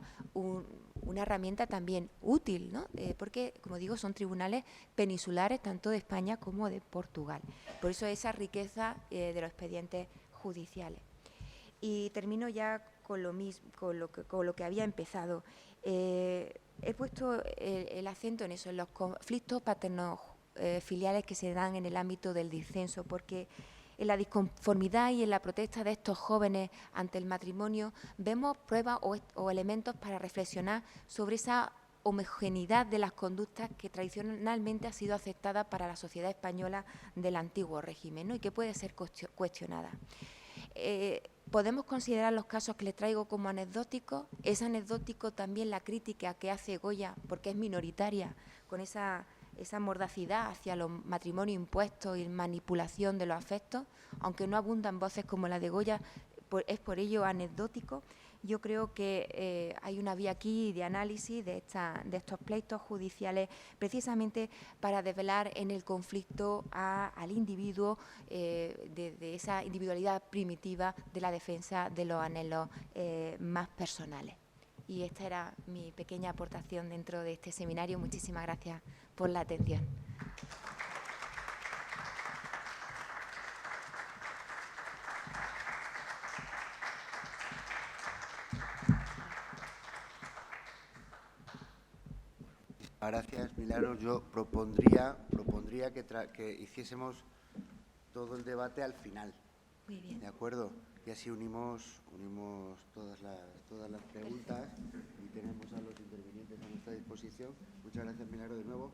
una herramienta también útil, ¿no? Porque, como digo, son tribunales peninsulares tanto de España como de Portugal. Por eso esa riqueza de los expedientes judiciales. Y termino ya con lo mismo, con lo que había empezado. He puesto el acento en eso, en los conflictos paterno-filiales que se dan en el ámbito del disenso, porque en la disconformidad y en la protesta de estos jóvenes ante el matrimonio vemos pruebas o elementos para reflexionar sobre esa homogeneidad de las conductas que tradicionalmente ha sido aceptada para la sociedad española del antiguo régimen, ¿no? Y que puede ser cuestionada. Podemos considerar los casos que les traigo como anecdóticos. Es anecdótico también la crítica que hace Goya, porque es minoritaria, con esa mordacidad hacia los matrimonios impuestos y manipulación de los afectos, aunque no abundan voces como la de Goya, es por ello anecdótico. Yo creo que hay una vía aquí de análisis de estos pleitos judiciales, precisamente para desvelar en el conflicto al individuo de esa individualidad primitiva de la defensa de los anhelos más personales. Y esta era mi pequeña aportación dentro de este seminario. Muchísimas gracias por la atención. Gracias, Milagros. Yo propondría que hiciésemos todo el debate al final. Muy bien. ¿De acuerdo? Y así unimos todas las preguntas y tenemos a los intervinientes a nuestra disposición. Muchas gracias, Milagro, de nuevo.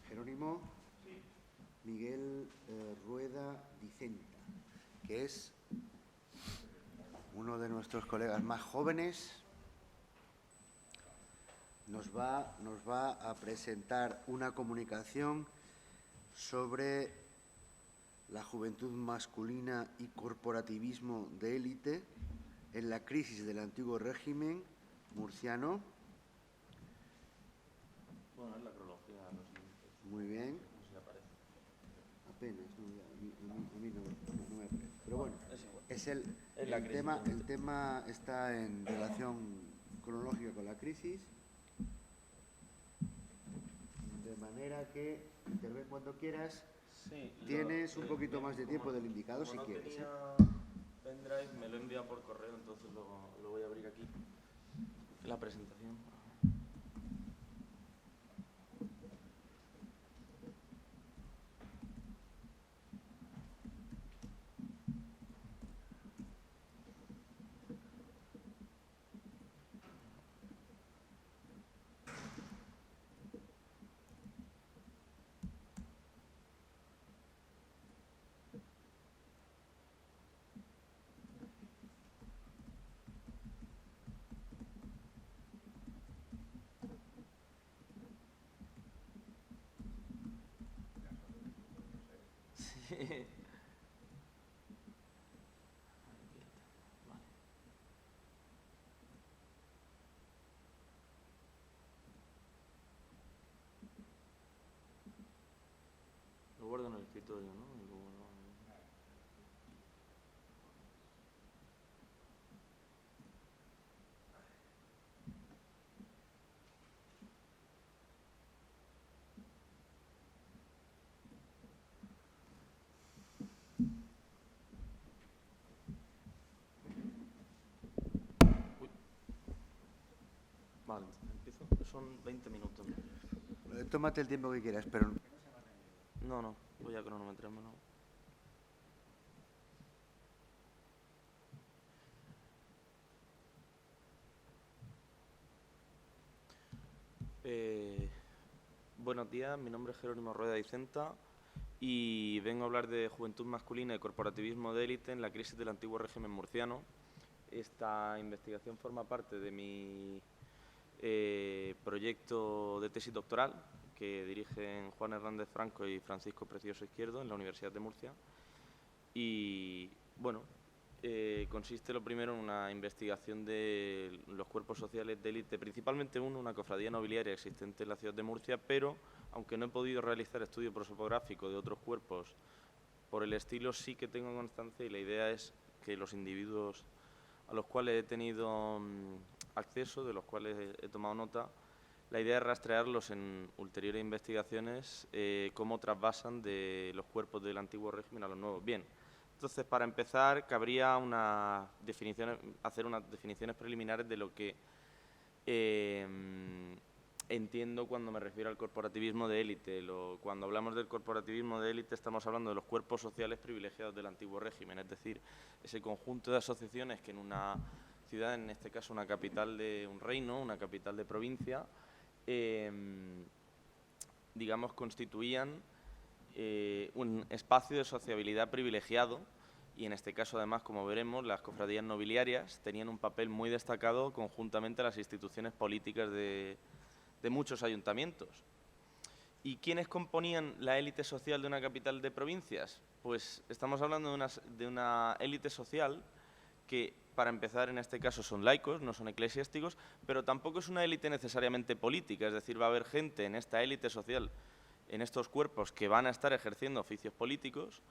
Jerónimo Miguel Rueda Dicenta, que es uno de nuestros colegas más jóvenes, nos va a presentar una comunicación sobre la juventud masculina y corporativismo de élite en la crisis del antiguo régimen murciano. Bueno, es la cronología. Muy bien. No sé si aparece. Apenas, a mí no me aparece. Pero bueno, Es el tema está en relación cronológica con la crisis, de manera que interven cuando quieras. Sí, Tienes un poquito más de tiempo del indicado si quieres. Tenía pendrive, me lo envía por correo, entonces lo voy a abrir aquí. La presentación. Sí. Vale. Lo guardo en el escritorio, ¿no? Y luego Uy. Vale, empiezo. Son 20 minutos, ¿no? Tómate el tiempo que quieras, pero No, voy a cronometrármelo. Buenos días, mi nombre es Jerónimo Rueda Dicenta y vengo a hablar de juventud masculina y corporativismo de élite en la crisis del antiguo régimen murciano. Esta investigación forma parte de mi proyecto de tesis doctoral que dirigen Juan Hernández Franco y Francisco Precioso Izquierdo en la Universidad de Murcia. Y, bueno, consiste lo primero en una investigación de los cuerpos sociales de élite, principalmente una cofradía nobiliaria existente en la ciudad de Murcia, pero, aunque no he podido realizar estudio prosopográfico de otros cuerpos por el estilo, sí que tengo constancia y la idea es que los individuos a los cuales he tenido acceso, de los cuales he tomado nota, la idea es rastrearlos en ulteriores investigaciones, cómo trasvasan de los cuerpos del antiguo régimen a los nuevos. Bien, entonces, para empezar, cabría hacer unas definiciones preliminares de lo que entiendo cuando me refiero al corporativismo de élite. Cuando hablamos del corporativismo de élite estamos hablando de los cuerpos sociales privilegiados del antiguo régimen, es decir, ese conjunto de asociaciones que en una ciudad, en este caso una capital de un reino, una capital de provincia, digamos, constituían un espacio de sociabilidad privilegiado y en este caso además, como veremos, las cofradías nobiliarias tenían un papel muy destacado conjuntamente a las instituciones políticas de muchos ayuntamientos. ¿Y quiénes componían la élite social de una capital de provincias? Pues estamos hablando de una élite social que, para empezar, en este caso son laicos, no son eclesiásticos, pero tampoco es una élite necesariamente política, es decir, va a haber gente en esta élite social, en estos cuerpos, que van a estar ejerciendo oficios políticos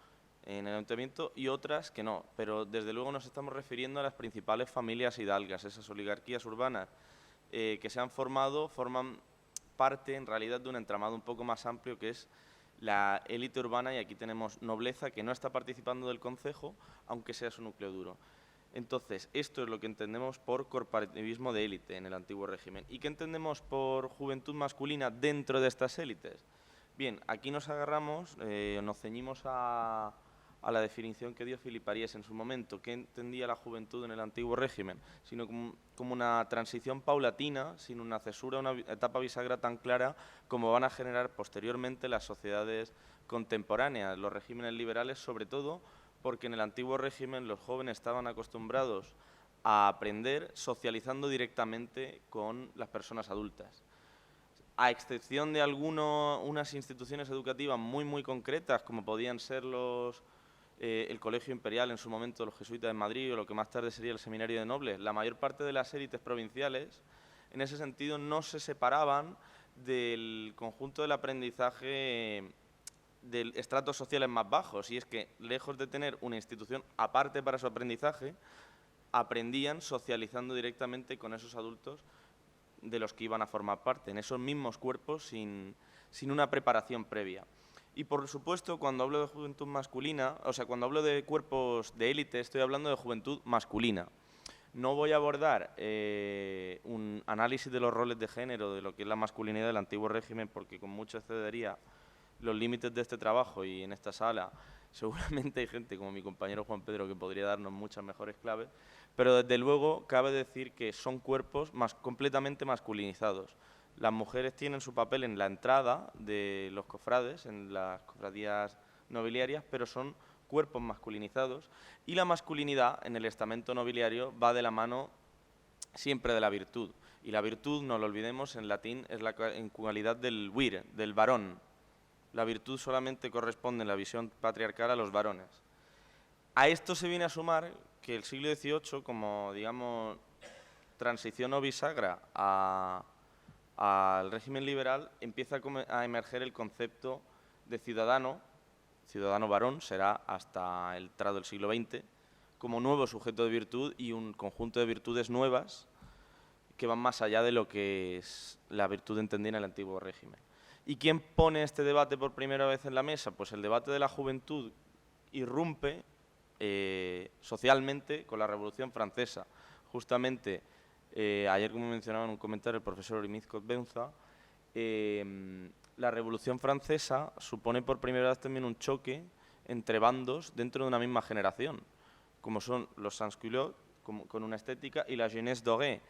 en el ayuntamiento y otras que no, pero desde luego nos estamos refiriendo a las principales familias hidalgas, esas oligarquías urbanas que se han formado, forman parte en realidad de un entramado un poco más amplio que es la élite urbana, y aquí tenemos nobleza que no está participando del concejo, aunque sea su núcleo duro. Entonces, esto es lo que entendemos por corporativismo de élite en el antiguo régimen. ¿Y qué entendemos por juventud masculina dentro de estas élites? Bien, aquí nos agarramos, nos ceñimos a a la definición que dio Philip Ariès en su momento, que entendía la juventud en el antiguo régimen, sino como una transición paulatina, sin una cesura, una etapa bisagra tan clara como van a generar posteriormente las sociedades contemporáneas, los regímenes liberales, sobre todo porque en el antiguo régimen los jóvenes estaban acostumbrados a aprender socializando directamente con las personas adultas. A excepción de unas instituciones educativas muy concretas, como podían ser el Colegio Imperial en su momento, los jesuitas de Madrid, o lo que más tarde sería el Seminario de Nobles, la mayor parte de las élites provinciales, en ese sentido, no se separaban del conjunto del aprendizaje de estratos sociales más bajos, y es que, lejos de tener una institución aparte para su aprendizaje, aprendían socializando directamente con esos adultos de los que iban a formar parte, en esos mismos cuerpos sin una preparación previa. Y, por supuesto, cuando hablo de juventud masculina, o sea, cuando hablo de cuerpos de élite, estoy hablando de juventud masculina. No voy a abordar un análisis de los roles de género, de lo que es la masculinidad del antiguo régimen, porque con mucho excedería los límites de este trabajo, y en esta sala seguramente hay gente como mi compañero Juan Pedro que podría darnos muchas mejores claves, pero desde luego cabe decir que son cuerpos completamente masculinizados. Las mujeres tienen su papel en la entrada de los cofrades, en las cofradías nobiliarias, pero son cuerpos masculinizados, y la masculinidad en el estamento nobiliario va de la mano siempre de la virtud. Y la virtud, no lo olvidemos, en latín es en cualidad del vir, del varón. La virtud solamente corresponde en la visión patriarcal a los varones. A esto se viene a sumar que el siglo XVIII, como, digamos, transición o bisagra al régimen liberal, empieza a emerger el concepto de ciudadano varón, será hasta el entrado del siglo XX, como nuevo sujeto de virtud y un conjunto de virtudes nuevas que van más allá de lo que es la virtud entendida en el antiguo régimen. ¿Y quién pone este debate por primera vez en la mesa? Pues el debate de la juventud irrumpe socialmente con la Revolución Francesa. Justamente, ayer, como mencionaba en un comentario el profesor Orimiz Cotbenza, la Revolución Francesa supone por primera vez también un choque entre bandos dentro de una misma generación, como son los sans-culottes, con una estética, y la jeunesse dorée,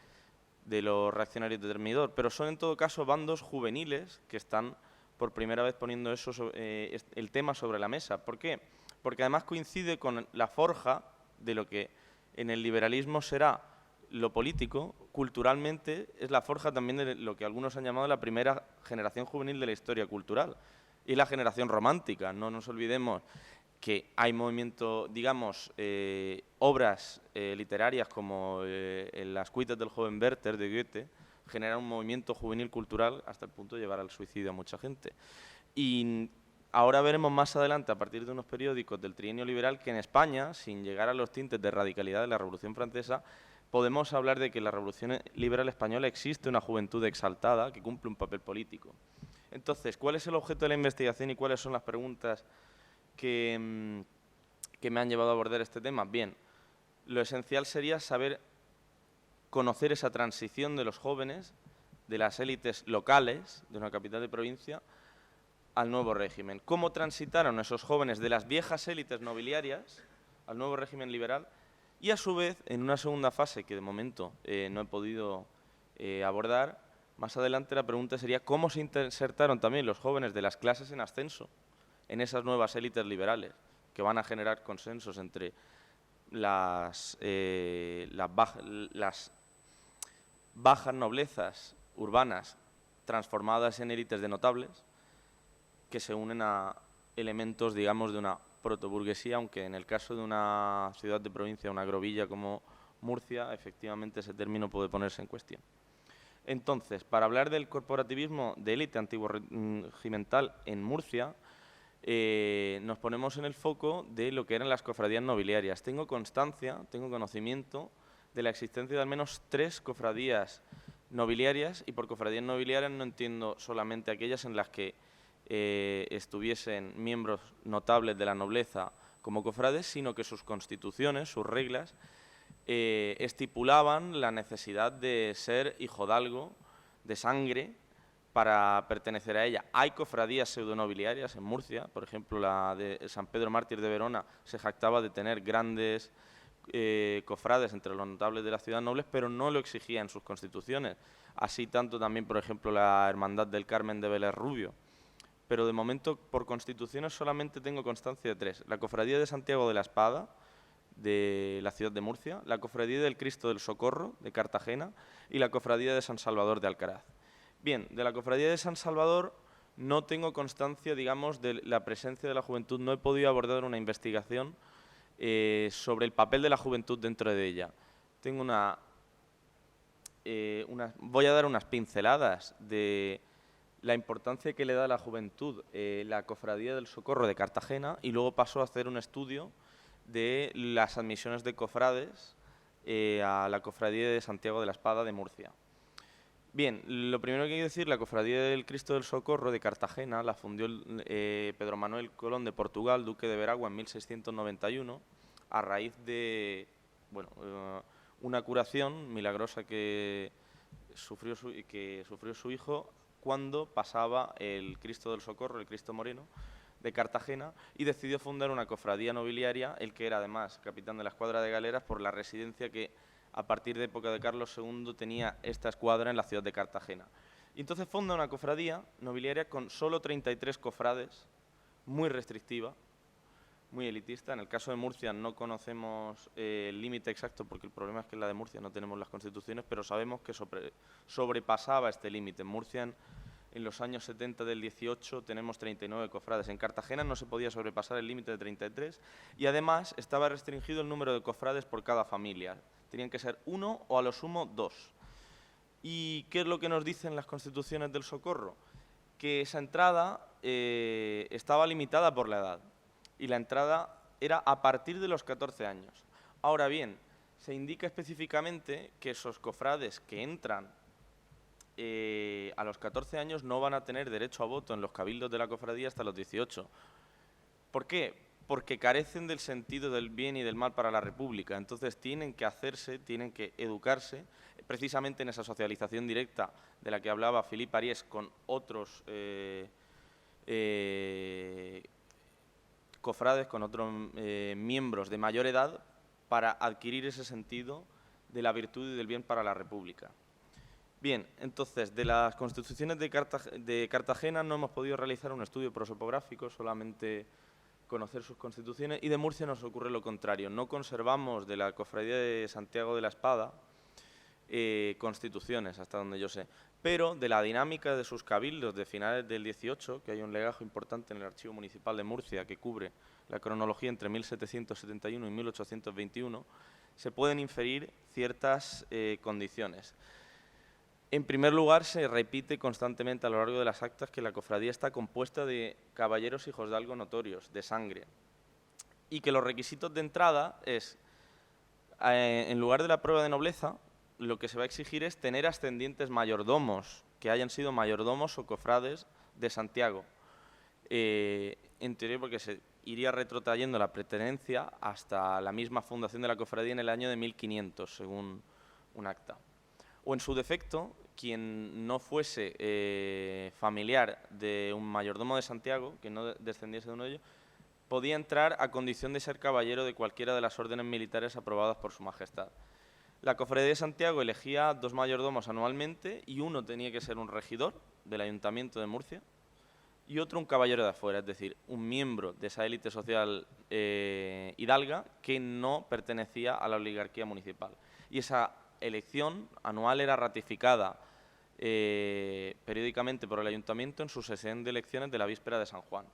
de los reaccionarios de Thermidor, pero son en todo caso bandos juveniles que están por primera vez poniendo el tema sobre la mesa. ¿Por qué? Porque además coincide con la forja de lo que en el liberalismo será lo político, culturalmente es la forja también de lo que algunos han llamado la primera generación juvenil de la historia cultural, y la generación romántica. No nos olvidemos que hay movimiento, digamos, obras literarias como Las cuitas del joven Werther de Goethe, generan un movimiento juvenil cultural hasta el punto de llevar al suicidio a mucha gente. Y ahora veremos más adelante, a partir de unos periódicos del trienio liberal, que en España, sin llegar a los tintes de radicalidad de la Revolución Francesa, podemos hablar de que en la Revolución Liberal Española existe una juventud exaltada que cumple un papel político. Entonces, ¿cuál es el objeto de la investigación y cuáles son las preguntas que me han llevado a abordar este tema? Bien, lo esencial sería conocer esa transición de los jóvenes, de las élites locales, de una capital de provincia, al nuevo régimen. ¿Cómo transitaron esos jóvenes de las viejas élites nobiliarias al nuevo régimen liberal? Y a su vez, en una segunda fase, que de momento no he podido abordar, más adelante la pregunta sería cómo se insertaron también los jóvenes de las clases en ascenso en esas nuevas élites liberales, que van a generar consensos entre las bajas noblezas urbanas transformadas en élites de notables, que se unen a elementos, digamos, de una protoburguesía, aunque en el caso de una ciudad de provincia, una agrovilla como Murcia, efectivamente ese término puede ponerse en cuestión. Entonces, para hablar del corporativismo de élite antiguo regimental en Murcia, nos ponemos en el foco de lo que eran las cofradías nobiliarias. Tengo conocimiento de la existencia de al menos 3 cofradías nobiliarias, y por cofradías nobiliarias no entiendo solamente aquellas en las que estuviesen miembros notables de la nobleza como cofrades, sino que sus constituciones, sus reglas, estipulaban la necesidad de ser hijodalgo de sangre para pertenecer a ella. Hay cofradías pseudonobiliarias en Murcia, por ejemplo, la de San Pedro Mártir de Verona se jactaba de tener grandes cofrades entre los notables de la ciudad nobles, pero no lo exigía en sus constituciones. Así tanto también, por ejemplo, la Hermandad del Carmen de Vélez Rubio. Pero de momento, por constituciones, solamente tengo constancia de 3. La Cofradía de Santiago de la Espada, de la ciudad de Murcia, la Cofradía del Cristo del Socorro, de Cartagena, y la Cofradía de San Salvador de Alcaraz. Bien, de la Cofradía de San Salvador no tengo constancia, digamos, de la presencia de la juventud. No he podido abordar una investigación sobre el papel de la juventud dentro de ella. Tengo voy a dar unas pinceladas de la importancia que le da a la juventud la Cofradía del Socorro de Cartagena, y luego paso a hacer un estudio de las admisiones de cofrades a la Cofradía de Santiago de la Espada de Murcia. Bien, lo primero que hay que decir, la Cofradía del Cristo del Socorro de Cartagena la fundió Pedro Manuel Colón de Portugal, duque de Veragua, en 1691, a raíz de una curación milagrosa que sufrió su hijo cuando pasaba el Cristo del Socorro, el Cristo Moreno, de Cartagena, y decidió fundar una cofradía nobiliaria, el que era además capitán de la escuadra de galeras, por la residencia que a partir de época de Carlos II tenía esta escuadra en la ciudad de Cartagena. Y entonces funda una cofradía nobiliaria con solo 33 cofrades, muy restrictiva, muy elitista. En el caso de Murcia no conocemos el límite exacto, porque el problema es que en la de Murcia no tenemos las constituciones, pero sabemos que sobrepasaba este límite. En Murcia, en los años 70 del 18, tenemos 39 cofrades. En Cartagena no se podía sobrepasar el límite de 33, y además estaba restringido el número de cofrades por cada familia. Tenían que ser 1 o a lo sumo 2. ¿Y qué es lo que nos dicen las constituciones del Socorro? Que esa entrada estaba limitada por la edad, y la entrada era a partir de los 14 años. Ahora bien, se indica específicamente que esos cofrades que entran a los 14 años no van a tener derecho a voto en los cabildos de la cofradía hasta los 18. ¿Por qué? Porque carecen del sentido del bien y del mal para la República. Entonces tienen que educarse, precisamente en esa socialización directa de la que hablaba Philippe Ariès con otros cofrades, con otros miembros de mayor edad, para adquirir ese sentido de la virtud y del bien para la República. Bien, entonces, de las constituciones de Cartagena no hemos podido realizar un estudio prosopográfico, solamente conocer sus constituciones, y de Murcia nos ocurre lo contrario. No conservamos de la Cofradía de Santiago de la Espada constituciones, hasta donde yo sé, pero de la dinámica de sus cabildos de finales del 18, que hay un legajo importante en el Archivo Municipal de Murcia que cubre la cronología entre 1771 y 1821, se pueden inferir ciertas condiciones. En primer lugar, se repite constantemente a lo largo de las actas que la cofradía está compuesta de caballeros hijos de algo notorios, de sangre, y que los requisitos de entrada es, en lugar de la prueba de nobleza, lo que se va a exigir es tener ascendientes mayordomos, que hayan sido mayordomos o cofrades de Santiago. En teoría, porque se iría retrotrayendo la pertenencia hasta la misma fundación de la cofradía en el año de 1500, según un acta. O en su defecto, quien no fuese familiar de un mayordomo de Santiago, que no descendiese de uno de ellos, podía entrar a condición de ser caballero de cualquiera de las órdenes militares aprobadas por su majestad. La cofradía de Santiago elegía 2 mayordomos anualmente, y uno tenía que ser un regidor del Ayuntamiento de Murcia y otro un caballero de afuera, es decir, un miembro de esa élite social hidalga que no pertenecía a la oligarquía municipal. Y esa elección anual era ratificada periódicamente por el Ayuntamiento en su sesión de elecciones de la víspera de San Juan.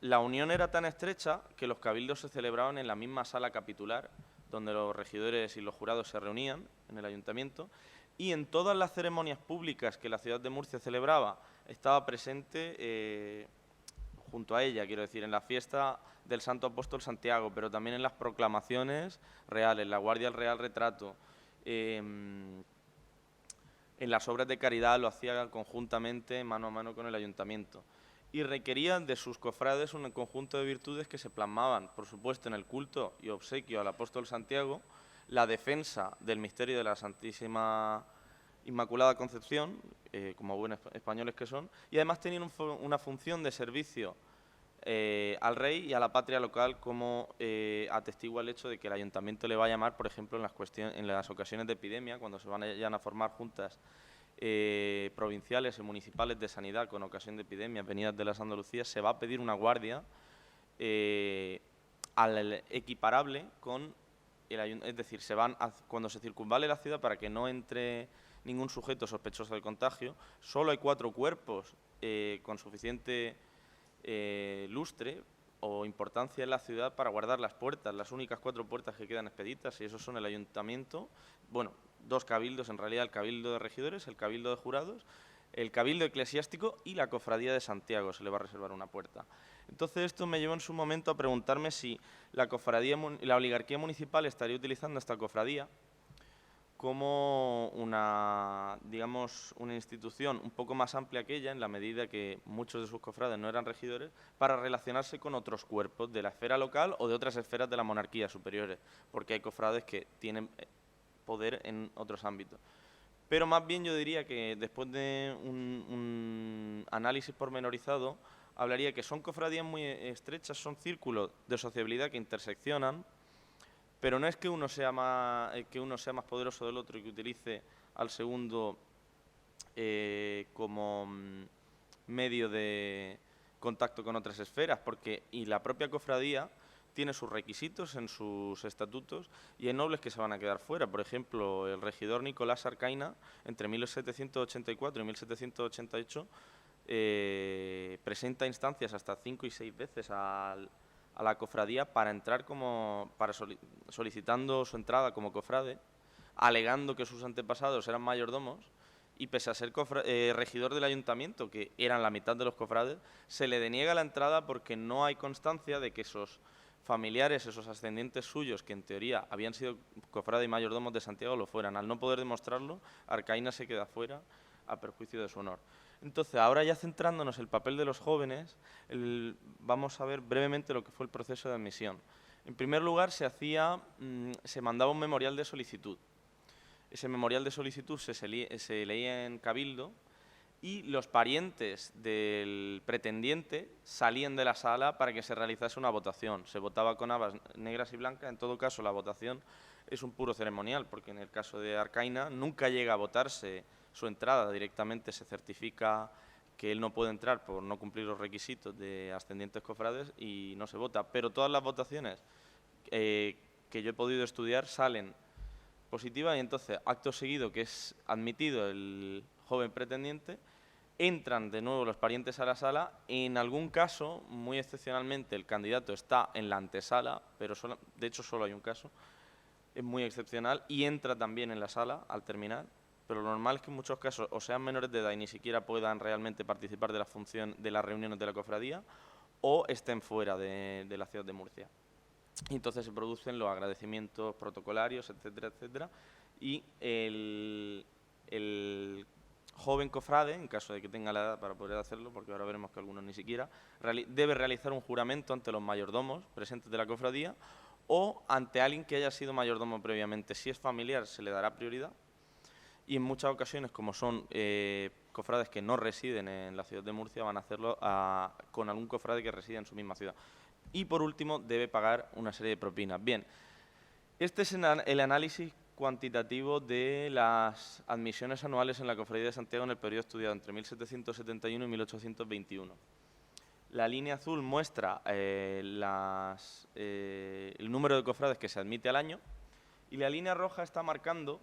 La unión era tan estrecha que los cabildos se celebraban en la misma sala capitular, donde los regidores y los jurados se reunían en el Ayuntamiento, y en todas las ceremonias públicas que la ciudad de Murcia celebraba estaba presente junto a ella, quiero decir, en la fiesta del Santo Apóstol Santiago, pero también en las proclamaciones reales, la Guardia del Real Retrato. En las obras de caridad lo hacía conjuntamente, mano a mano con el Ayuntamiento. Y requerían de sus cofrades un conjunto de virtudes que se plasmaban, por supuesto, en el culto y obsequio al apóstol Santiago, la defensa del misterio de la Santísima Inmaculada Concepción, como buenos españoles que son, y además tenían una función de servicio al rey y a la patria local, como atestigua el hecho de que el ayuntamiento le va a llamar, por ejemplo, en las ocasiones de epidemia, cuando se vayan a formar juntas provinciales y municipales de sanidad con ocasión de epidemias venidas de las Andalucías, se va a pedir una guardia equiparable con es decir, cuando se circunvale la ciudad para que no entre ningún sujeto sospechoso del contagio, solo hay 4 cuerpos con suficiente lustre o importancia en la ciudad para guardar las puertas, las únicas 4 puertas que quedan expeditas, y esos son el ayuntamiento, bueno, 2 cabildos en realidad, el cabildo de regidores, el cabildo de jurados, el cabildo eclesiástico y la cofradía de Santiago se le va a reservar una puerta. Entonces esto me llevó en su momento a preguntarme si la oligarquía municipal estaría utilizando esta cofradía como una institución un poco más amplia que ella, en la medida que muchos de sus cofrades no eran regidores, para relacionarse con otros cuerpos de la esfera local o de otras esferas de la monarquía superiores, porque hay cofrades que tienen poder en otros ámbitos. Pero más bien yo diría que después de un análisis pormenorizado, hablaría que son cofradías muy estrechas, son círculos de sociabilidad que interseccionan, pero no es que uno sea más poderoso del otro y que utilice al segundo como medio de contacto con otras esferas, y la propia cofradía tiene sus requisitos en sus estatutos y hay nobles que se van a quedar fuera. Por ejemplo, el regidor Nicolás Arcaina, entre 1784 y 1788, presenta instancias hasta 5 y 6 veces a la cofradía para entrar solicitando su entrada como cofrade, alegando que sus antepasados eran mayordomos, y pese a ser regidor del ayuntamiento, que eran la mitad de los cofrades, se le deniega la entrada porque no hay constancia de que esos familiares, esos ascendientes suyos, que en teoría habían sido cofrades y mayordomos de Santiago, lo fueran. Al no poder demostrarlo, Arcaina se queda fuera a perjuicio de su honor. Entonces, ahora ya centrándonos en el papel de los jóvenes, vamos a ver brevemente lo que fue el proceso de admisión. En primer lugar, se mandaba un memorial de solicitud. Ese memorial de solicitud se leía en cabildo y los parientes del pretendiente salían de la sala para que se realizase una votación. Se votaba con habas negras y blancas. En todo caso, la votación es un puro ceremonial, porque en el caso de Arcaina nunca llega a votarse su entrada, directamente se certifica que él no puede entrar por no cumplir los requisitos de ascendientes cofrades y no se vota. Pero todas las votaciones que yo he podido estudiar salen positivas, y entonces, acto seguido, que es admitido el joven pretendiente, entran de nuevo los parientes a la sala. En algún caso, muy excepcionalmente, el candidato está en la antesala, pero de hecho solo hay un caso, es muy excepcional, y entra también en la sala al terminar. Pero lo normal es que en muchos casos o sean menores de edad y ni siquiera puedan realmente participar de las reuniones de la cofradía, o estén fuera de la ciudad de Murcia. Y entonces se producen los agradecimientos protocolarios, etcétera, etcétera, y el joven cofrade, en caso de que tenga la edad para poder hacerlo, porque ahora veremos que algunos ni siquiera, debe realizar un juramento ante los mayordomos presentes de la cofradía o ante alguien que haya sido mayordomo previamente. Si es familiar, se le dará prioridad. Y en muchas ocasiones, como son cofrades que no residen en la ciudad de Murcia, van a hacerlo con algún cofrade que reside en su misma ciudad. Y por último, debe pagar una serie de propinas. Bien, este es el análisis cuantitativo de las admisiones anuales en la Cofradía de Santiago en el periodo estudiado entre 1771 y 1821. La línea azul muestra el número de cofrades que se admite al año, y la línea roja está marcando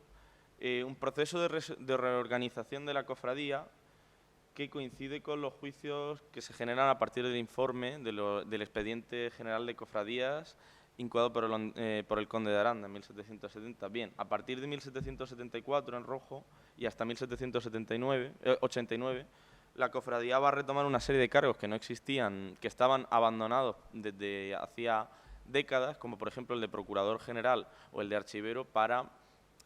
un proceso de reorganización de la cofradía que coincide con los juicios que se generan a partir del informe del expediente general de cofradías incoado por el conde de Aranda en 1770. Bien, a partir de 1774 en rojo y hasta 1789, la cofradía va a retomar una serie de cargos que no existían, que estaban abandonados desde hacía décadas, como por ejemplo el de procurador general o el de archivero, para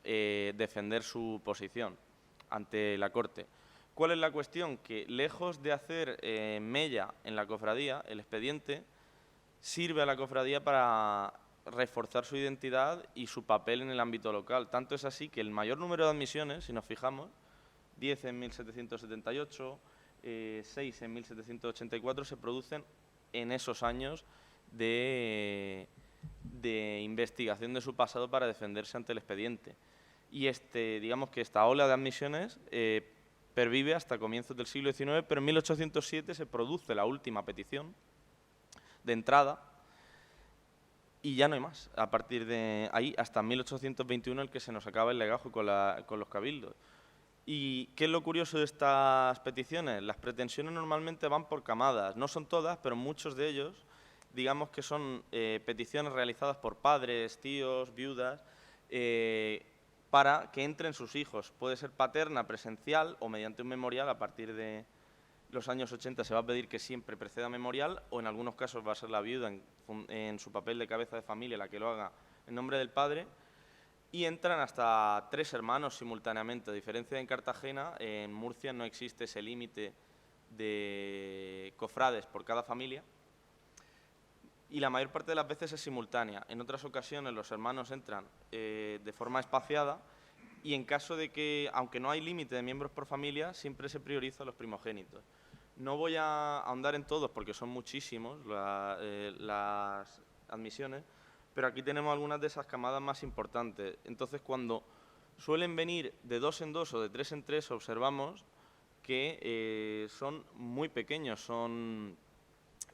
defender su posición ante la corte. ¿Cuál es la cuestión? Que lejos de hacer mella en la cofradía, el expediente sirve a la cofradía para reforzar su identidad y su papel en el ámbito local. Tanto es así que el mayor número de admisiones, si nos fijamos, 10 en 1778, 6 en 1784, se producen en esos años de investigación de su pasado para defenderse ante el expediente. Y digamos que esta ola de admisiones pervive hasta comienzos del siglo XIX, pero en 1807 se produce la última petición de entrada y ya no hay más. A partir de ahí, hasta 1821, el que se nos acaba el legajo con los cabildos. ¿Y qué es lo curioso de estas peticiones? Las pretensiones normalmente van por camadas, no son todas, pero muchos de ellos, digamos que son peticiones realizadas por padres, tíos, viudas, para que entren sus hijos. Puede ser paterna, presencial o mediante un memorial. A partir de los años 80 se va a pedir que siempre preceda memorial, o en algunos casos va a ser la viuda en su papel de cabeza de familia la que lo haga en nombre del padre. Y entran hasta 3 hermanos simultáneamente. A diferencia de en Cartagena, en Murcia no existe ese límite de cofrades por cada familia, y la mayor parte de las veces es simultánea. En otras ocasiones los hermanos entran de forma espaciada, y en caso de que, aunque no hay límite de miembros por familia, siempre se prioriza a los primogénitos. No voy a ahondar en todos porque son muchísimos las admisiones, pero aquí tenemos algunas de esas camadas más importantes. Entonces, cuando suelen venir de 2 en 2 o de 3 en 3, observamos que son muy pequeños, son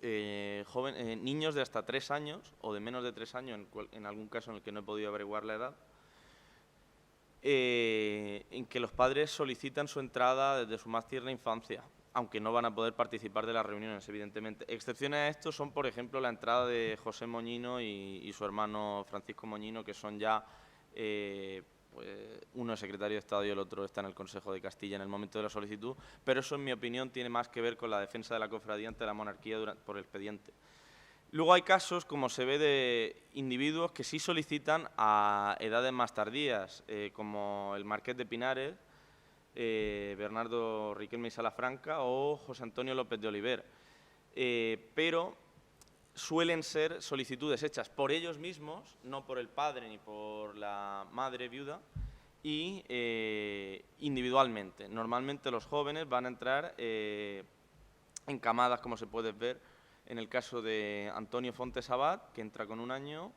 niños de hasta 3 años o de menos de 3 años, en algún caso en el que no he podido averiguar la edad, en que los padres solicitan su entrada desde su más tierna infancia, aunque no van a poder participar de las reuniones, evidentemente. Excepciones a esto son, por ejemplo, la entrada de José Moñino y su hermano Francisco Moñino, que son ya, pues, uno es secretario de Estado y el otro está en el Consejo de Castilla en el momento de la solicitud, pero eso, en mi opinión, tiene más que ver con la defensa de la cofradía ante la monarquía por el expediente. Luego hay casos, como se ve, de individuos que sí solicitan a edades más tardías, como el Marqués de Pinares, Bernardo Riquelme y Salafranca o José Antonio López de Oliver, pero suelen ser solicitudes hechas por ellos mismos, no por el padre ni por la madre viuda, y individualmente. Normalmente los jóvenes van a entrar en camadas, como se puede ver en el caso de Antonio Fontes Abad, que entra con 1 año,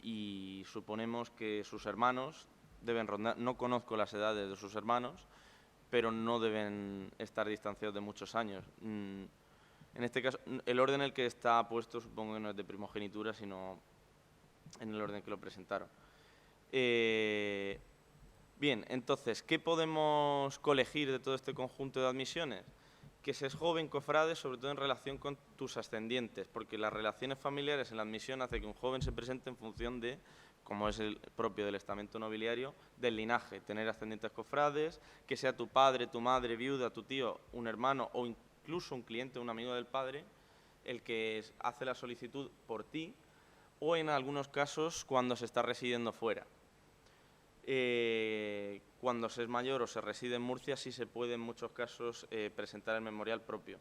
y suponemos que sus hermanos deben rondar, no conozco las edades de sus hermanos, pero no deben estar distanciados de muchos años. En este caso, el orden en el que está puesto supongo que no es de primogenitura, sino en el orden que lo presentaron. Bien, entonces, ¿qué podemos colegir de todo este conjunto de admisiones? Que se es joven cofrade, sobre todo en relación con tus ascendientes, porque las relaciones familiares en la admisión hace que un joven se presente en función de, como es el propio del estamento nobiliario, del linaje, tener ascendientes cofrades, que sea tu padre, tu madre, viuda, tu tío, un hermano o incluso un cliente, un amigo del padre, el que hace la solicitud por ti, o en algunos casos cuando se está residiendo fuera. Cuando se es mayor o se reside en Murcia, sí se puede en muchos casos presentar el memorial propio.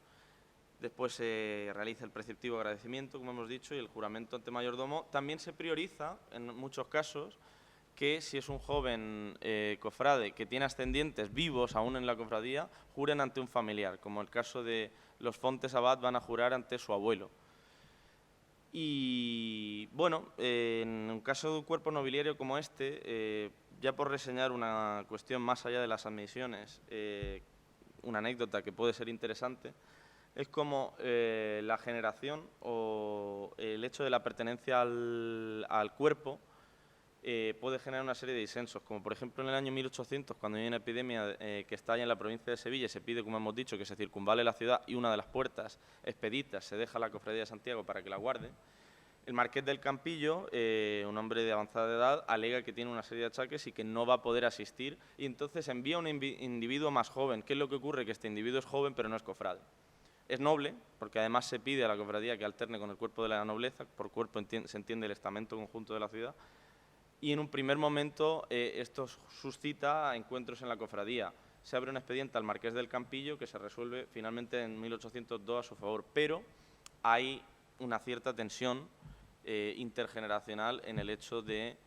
Después se realiza el preceptivo agradecimiento, como hemos dicho, y el juramento ante mayordomo. También se prioriza, en muchos casos, que si es un joven cofrade que tiene ascendientes vivos aún en la cofradía, juren ante un familiar, como el caso de los Fontes Abad van a jurar ante su abuelo. Y, bueno, en un caso de un cuerpo nobiliario como este, ya por reseñar una cuestión más allá de las admisiones, una anécdota que puede ser interesante, es como la generación o el hecho de la pertenencia al cuerpo puede generar una serie de disensos, como por ejemplo en el año 1800, cuando hay una epidemia que estalla en la provincia de Sevilla y se pide, como hemos dicho, que se circunvale la ciudad y una de las puertas expeditas se deja a la Cofradía de Santiago para que la guarde. El Marqués del Campillo, un hombre de avanzada edad, alega que tiene una serie de achaques y que no va a poder asistir, y entonces envía a un individuo más joven. ¿Qué es lo que ocurre? Que este individuo es joven pero no es cofrade. Es noble, porque además se pide a la cofradía que alterne con el cuerpo de la nobleza, por cuerpo se entiende el estamento conjunto de la ciudad, y en un primer momento esto suscita encuentros en la cofradía. Se abre un expediente al Marqués del Campillo que se resuelve finalmente en 1802 a su favor, pero hay una cierta tensión intergeneracional en el hecho de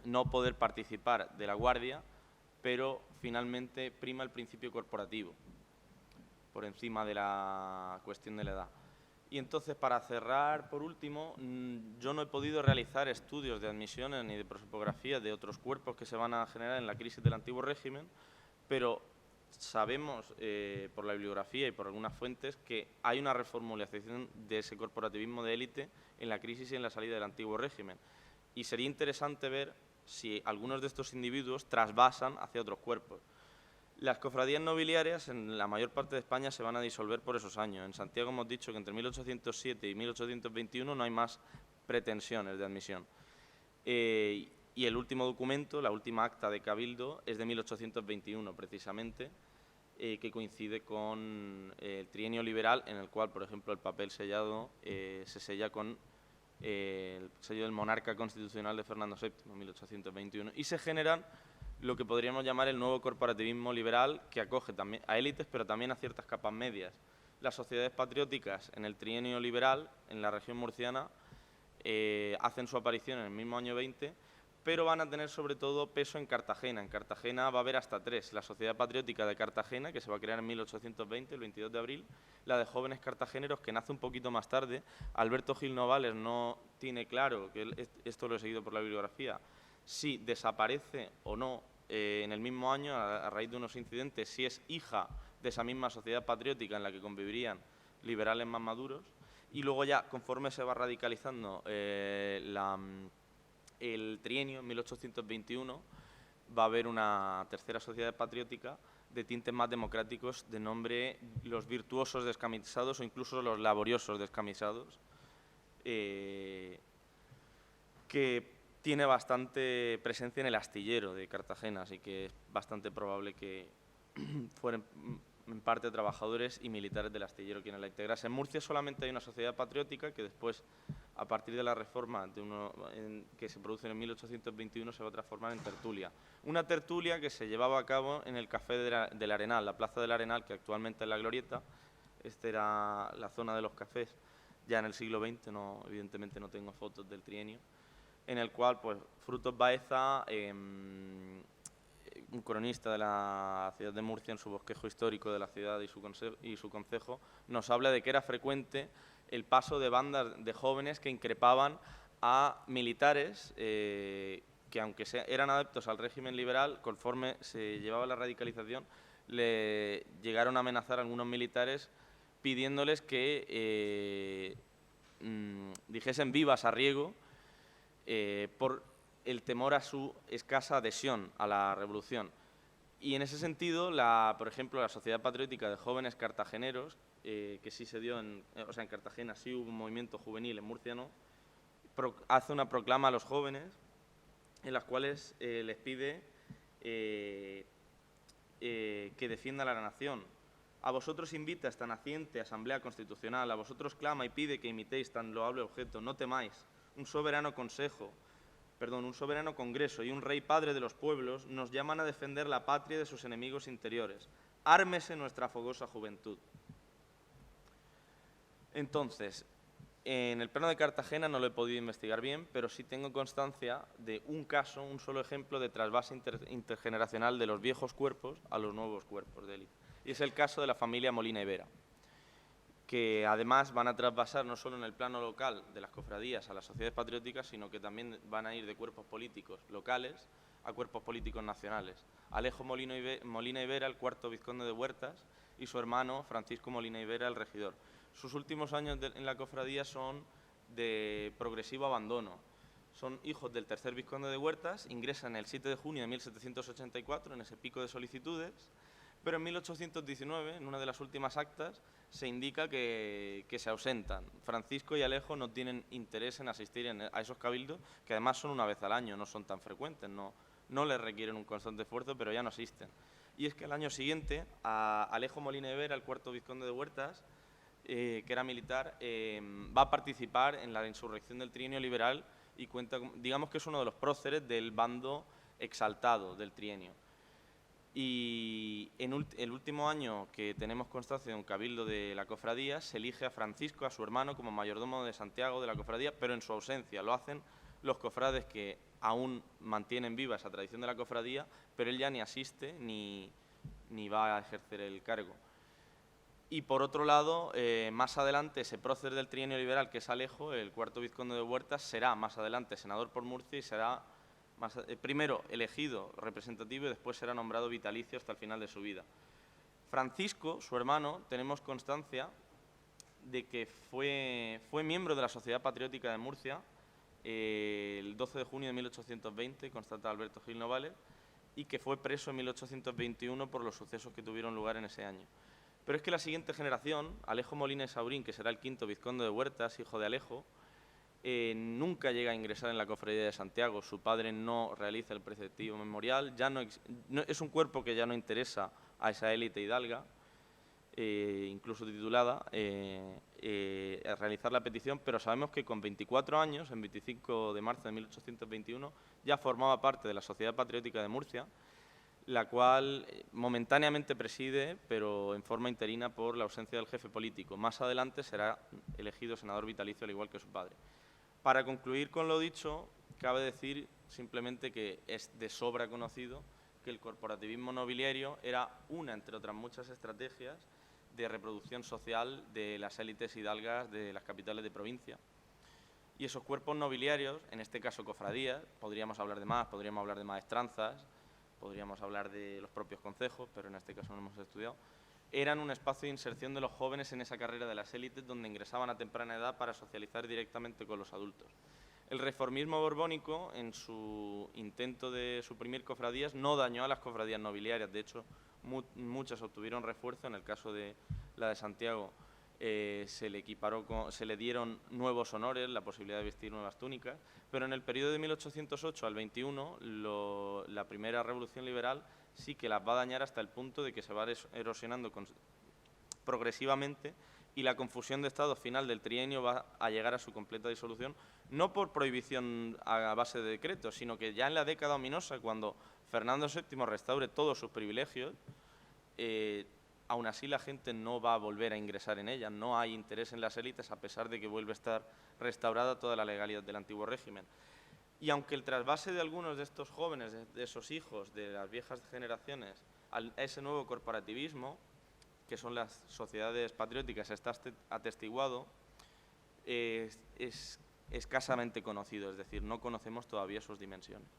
no poder participar de la guardia, pero finalmente prima el principio corporativo por encima de la cuestión de la edad. Y entonces, para cerrar, por último, yo no he podido realizar estudios de admisiones ni de prosopografía de otros cuerpos que se van a generar en la crisis del antiguo régimen, pero sabemos por la bibliografía y por algunas fuentes que hay una reformulación de ese corporativismo de élite en la crisis y en la salida del antiguo régimen. Y sería interesante ver si algunos de estos individuos trasvasan hacia otros cuerpos. Las cofradías nobiliarias en la mayor parte de España se van a disolver por esos años. En Santiago hemos dicho que entre 1807 y 1821 no hay más pretensiones de admisión. Y el último documento, la última acta de Cabildo, es de 1821 precisamente, que coincide con el trienio liberal, en el cual, por ejemplo, el papel sellado se sella con el sello del monarca constitucional de Fernando VII, 1821, y se generan lo que podríamos llamar el nuevo corporativismo liberal, que acoge también a élites, pero también a ciertas capas medias. Las sociedades patrióticas en el trienio liberal, en la región murciana, hacen su aparición en el mismo año 20, pero van a tener sobre todo peso en Cartagena. En Cartagena va a haber hasta 3. La Sociedad Patriótica de Cartagena, que se va a crear en 1820, el 22 de abril, la de jóvenes cartageneros, que nace un poquito más tarde. Alberto Gil Novales no tiene claro, que esto lo he seguido por la bibliografía, si desaparece o no en el mismo año, a raíz de unos incidentes, si es hija de esa misma sociedad patriótica en la que convivirían liberales más maduros. Y luego ya, conforme se va radicalizando el trienio, en 1821, va a haber una tercera sociedad patriótica de tintes más democráticos, de nombre los virtuosos descamisados o incluso los laboriosos descamisados, que tiene bastante presencia en el astillero de Cartagena, así que es bastante probable que fueran en parte trabajadores y militares del astillero quienes la integrasen. En Murcia solamente hay una sociedad patriótica que después, a partir de la reforma que se produce en 1821, se va a transformar en tertulia. Una tertulia que se llevaba a cabo en el Café del Arenal, la Plaza del Arenal, que actualmente es la Glorieta. Esta era la zona de los cafés, ya en el siglo XX, evidentemente no tengo fotos del trienio, en el cual pues, Frutos Baeza, un cronista de la ciudad de Murcia, en su bosquejo histórico de la ciudad y su concejo, nos habla de que era frecuente el paso de bandas de jóvenes que increpaban a militares que, aunque eran adeptos al régimen liberal, conforme se llevaba la radicalización, le llegaron a amenazar a algunos militares pidiéndoles que dijesen vivas a Riego por el temor a su escasa adhesión a la revolución. Y en ese sentido, por ejemplo, la Sociedad Patriótica de Jóvenes Cartageneros, que sí se dio en Cartagena sí hubo un movimiento juvenil, en Murcia no, hace una proclama a los jóvenes en las cuales les pide que defiendan a la nación. A vosotros invita esta naciente asamblea constitucional, a vosotros clama y pide que imitéis tan loable objeto, no temáis, un soberano congreso y un rey padre de los pueblos nos llaman a defender la patria de sus enemigos interiores. Ármese nuestra fogosa juventud. Entonces, en el plano de Cartagena no lo he podido investigar bien, pero sí tengo constancia de un caso, un solo ejemplo de trasvase intergeneracional de los viejos cuerpos a los nuevos cuerpos de élite. Y es el caso de la familia Molina y Vera, que además van a trasvasar no solo en el plano local de las cofradías a las sociedades patrióticas, sino que también van a ir de cuerpos políticos locales a cuerpos políticos nacionales. Alejo Molina y Vera, el cuarto vizconde de Huertas, y su hermano Francisco Molina y Vera, el regidor. Sus últimos años en la cofradía son de progresivo abandono. Son hijos del tercer vizconde de Huertas, ingresan el 7 de junio de 1784 en ese pico de solicitudes, pero en 1819, en una de las últimas actas, se indica que se ausentan. Francisco y Alejo no tienen interés en asistir a esos cabildos, que además son una vez al año, no son tan frecuentes, no les requieren un constante esfuerzo, pero ya no asisten. Y es que al año siguiente, a Alejo Molina y Vera, el cuarto vizconde de Huertas, que era militar, va a participar en la insurrección del trienio liberal y cuenta, digamos que es uno de los próceres del bando exaltado del trienio. Y en el último año que tenemos constancia de un cabildo de la cofradía, se elige a Francisco, a su hermano, como mayordomo de Santiago de la cofradía, pero en su ausencia. Lo hacen los cofrades que aún mantienen viva esa tradición de la cofradía, pero él ya ni asiste ni va a ejercer el cargo. Y por otro lado, más adelante, ese prócer del trienio liberal, que es Alejo, el cuarto vizconde de Huertas, será más adelante senador por Murcia y será primero elegido representativo y después será nombrado vitalicio hasta el final de su vida. Francisco, su hermano, tenemos constancia de que fue miembro de la Sociedad Patriótica de Murcia el 12 de junio de 1820, constata Alberto Gil Novales, y que fue preso en 1821 por los sucesos que tuvieron lugar en ese año. Pero es que la siguiente generación, Alejo Molina y Saurín, que será el quinto vizconde de Huertas, hijo de Alejo, nunca llega a ingresar en la cofradía de Santiago. Su padre no realiza el preceptivo memorial, es un cuerpo que ya no interesa a esa élite hidalga, incluso titulada, a realizar la petición, pero sabemos que con 24 años, en 25 de marzo de 1821, ya formaba parte de la Sociedad Patriótica de Murcia, la cual momentáneamente preside, pero en forma interina por la ausencia del jefe político. Más adelante será elegido senador vitalicio, al igual que su padre. Para concluir con lo dicho, cabe decir simplemente que es de sobra conocido que el corporativismo nobiliario era una, entre otras muchas estrategias, de reproducción social de las élites hidalgas de las capitales de provincia. Y esos cuerpos nobiliarios, en este caso cofradías, podríamos hablar de maestranzas, podríamos hablar de los propios concejos, pero en este caso no hemos estudiado, eran un espacio de inserción de los jóvenes en esa carrera de las élites donde ingresaban a temprana edad para socializar directamente con los adultos. El reformismo borbónico, en su intento de suprimir cofradías, no dañó a las cofradías nobiliarias. De hecho, muchas obtuvieron refuerzo. En el caso de la de Santiago, se le dieron nuevos honores, la posibilidad de vestir nuevas túnicas, pero en el periodo de 1808 al 21, la primera revolución liberal sí que las va a dañar hasta el punto de que se va erosionando progresivamente y la confusión de estado final del trienio va a llegar a su completa disolución, no por prohibición a base de decretos, sino que ya en la década ominosa, cuando Fernando VII restaure todos sus privilegios, aún así la gente no va a volver a ingresar en ella, no hay interés en las élites a pesar de que vuelve a estar restaurada toda la legalidad del antiguo régimen. Y aunque el trasvase de algunos de estos jóvenes, de esos hijos, de las viejas generaciones, a ese nuevo corporativismo, que son las sociedades patrióticas, está atestiguado, es escasamente conocido, es decir, no conocemos todavía sus dimensiones.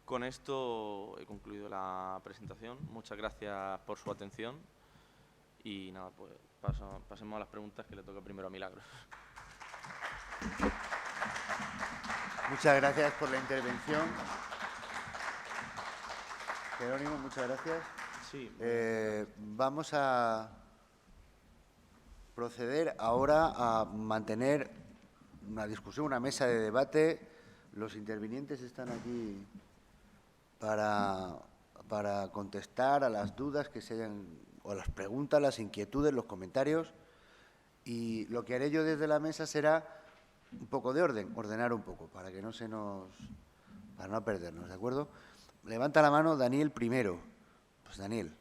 Con esto he concluido la presentación. Muchas gracias por su atención y nada, pues pasemos a las preguntas que le toca primero a Milagros. Muchas gracias por la intervención. Jerónimo, muchas gracias. Sí. Vamos a proceder ahora a mantener una discusión, una mesa de debate. Los intervinientes están aquí para contestar a las dudas que se hayan, o a las preguntas, las inquietudes, los comentarios. Y lo que haré yo desde la mesa será un poco de ordenar un poco, para que no para no perdernos, ¿de acuerdo? Levanta la mano Daniel primero. Pues Daniel.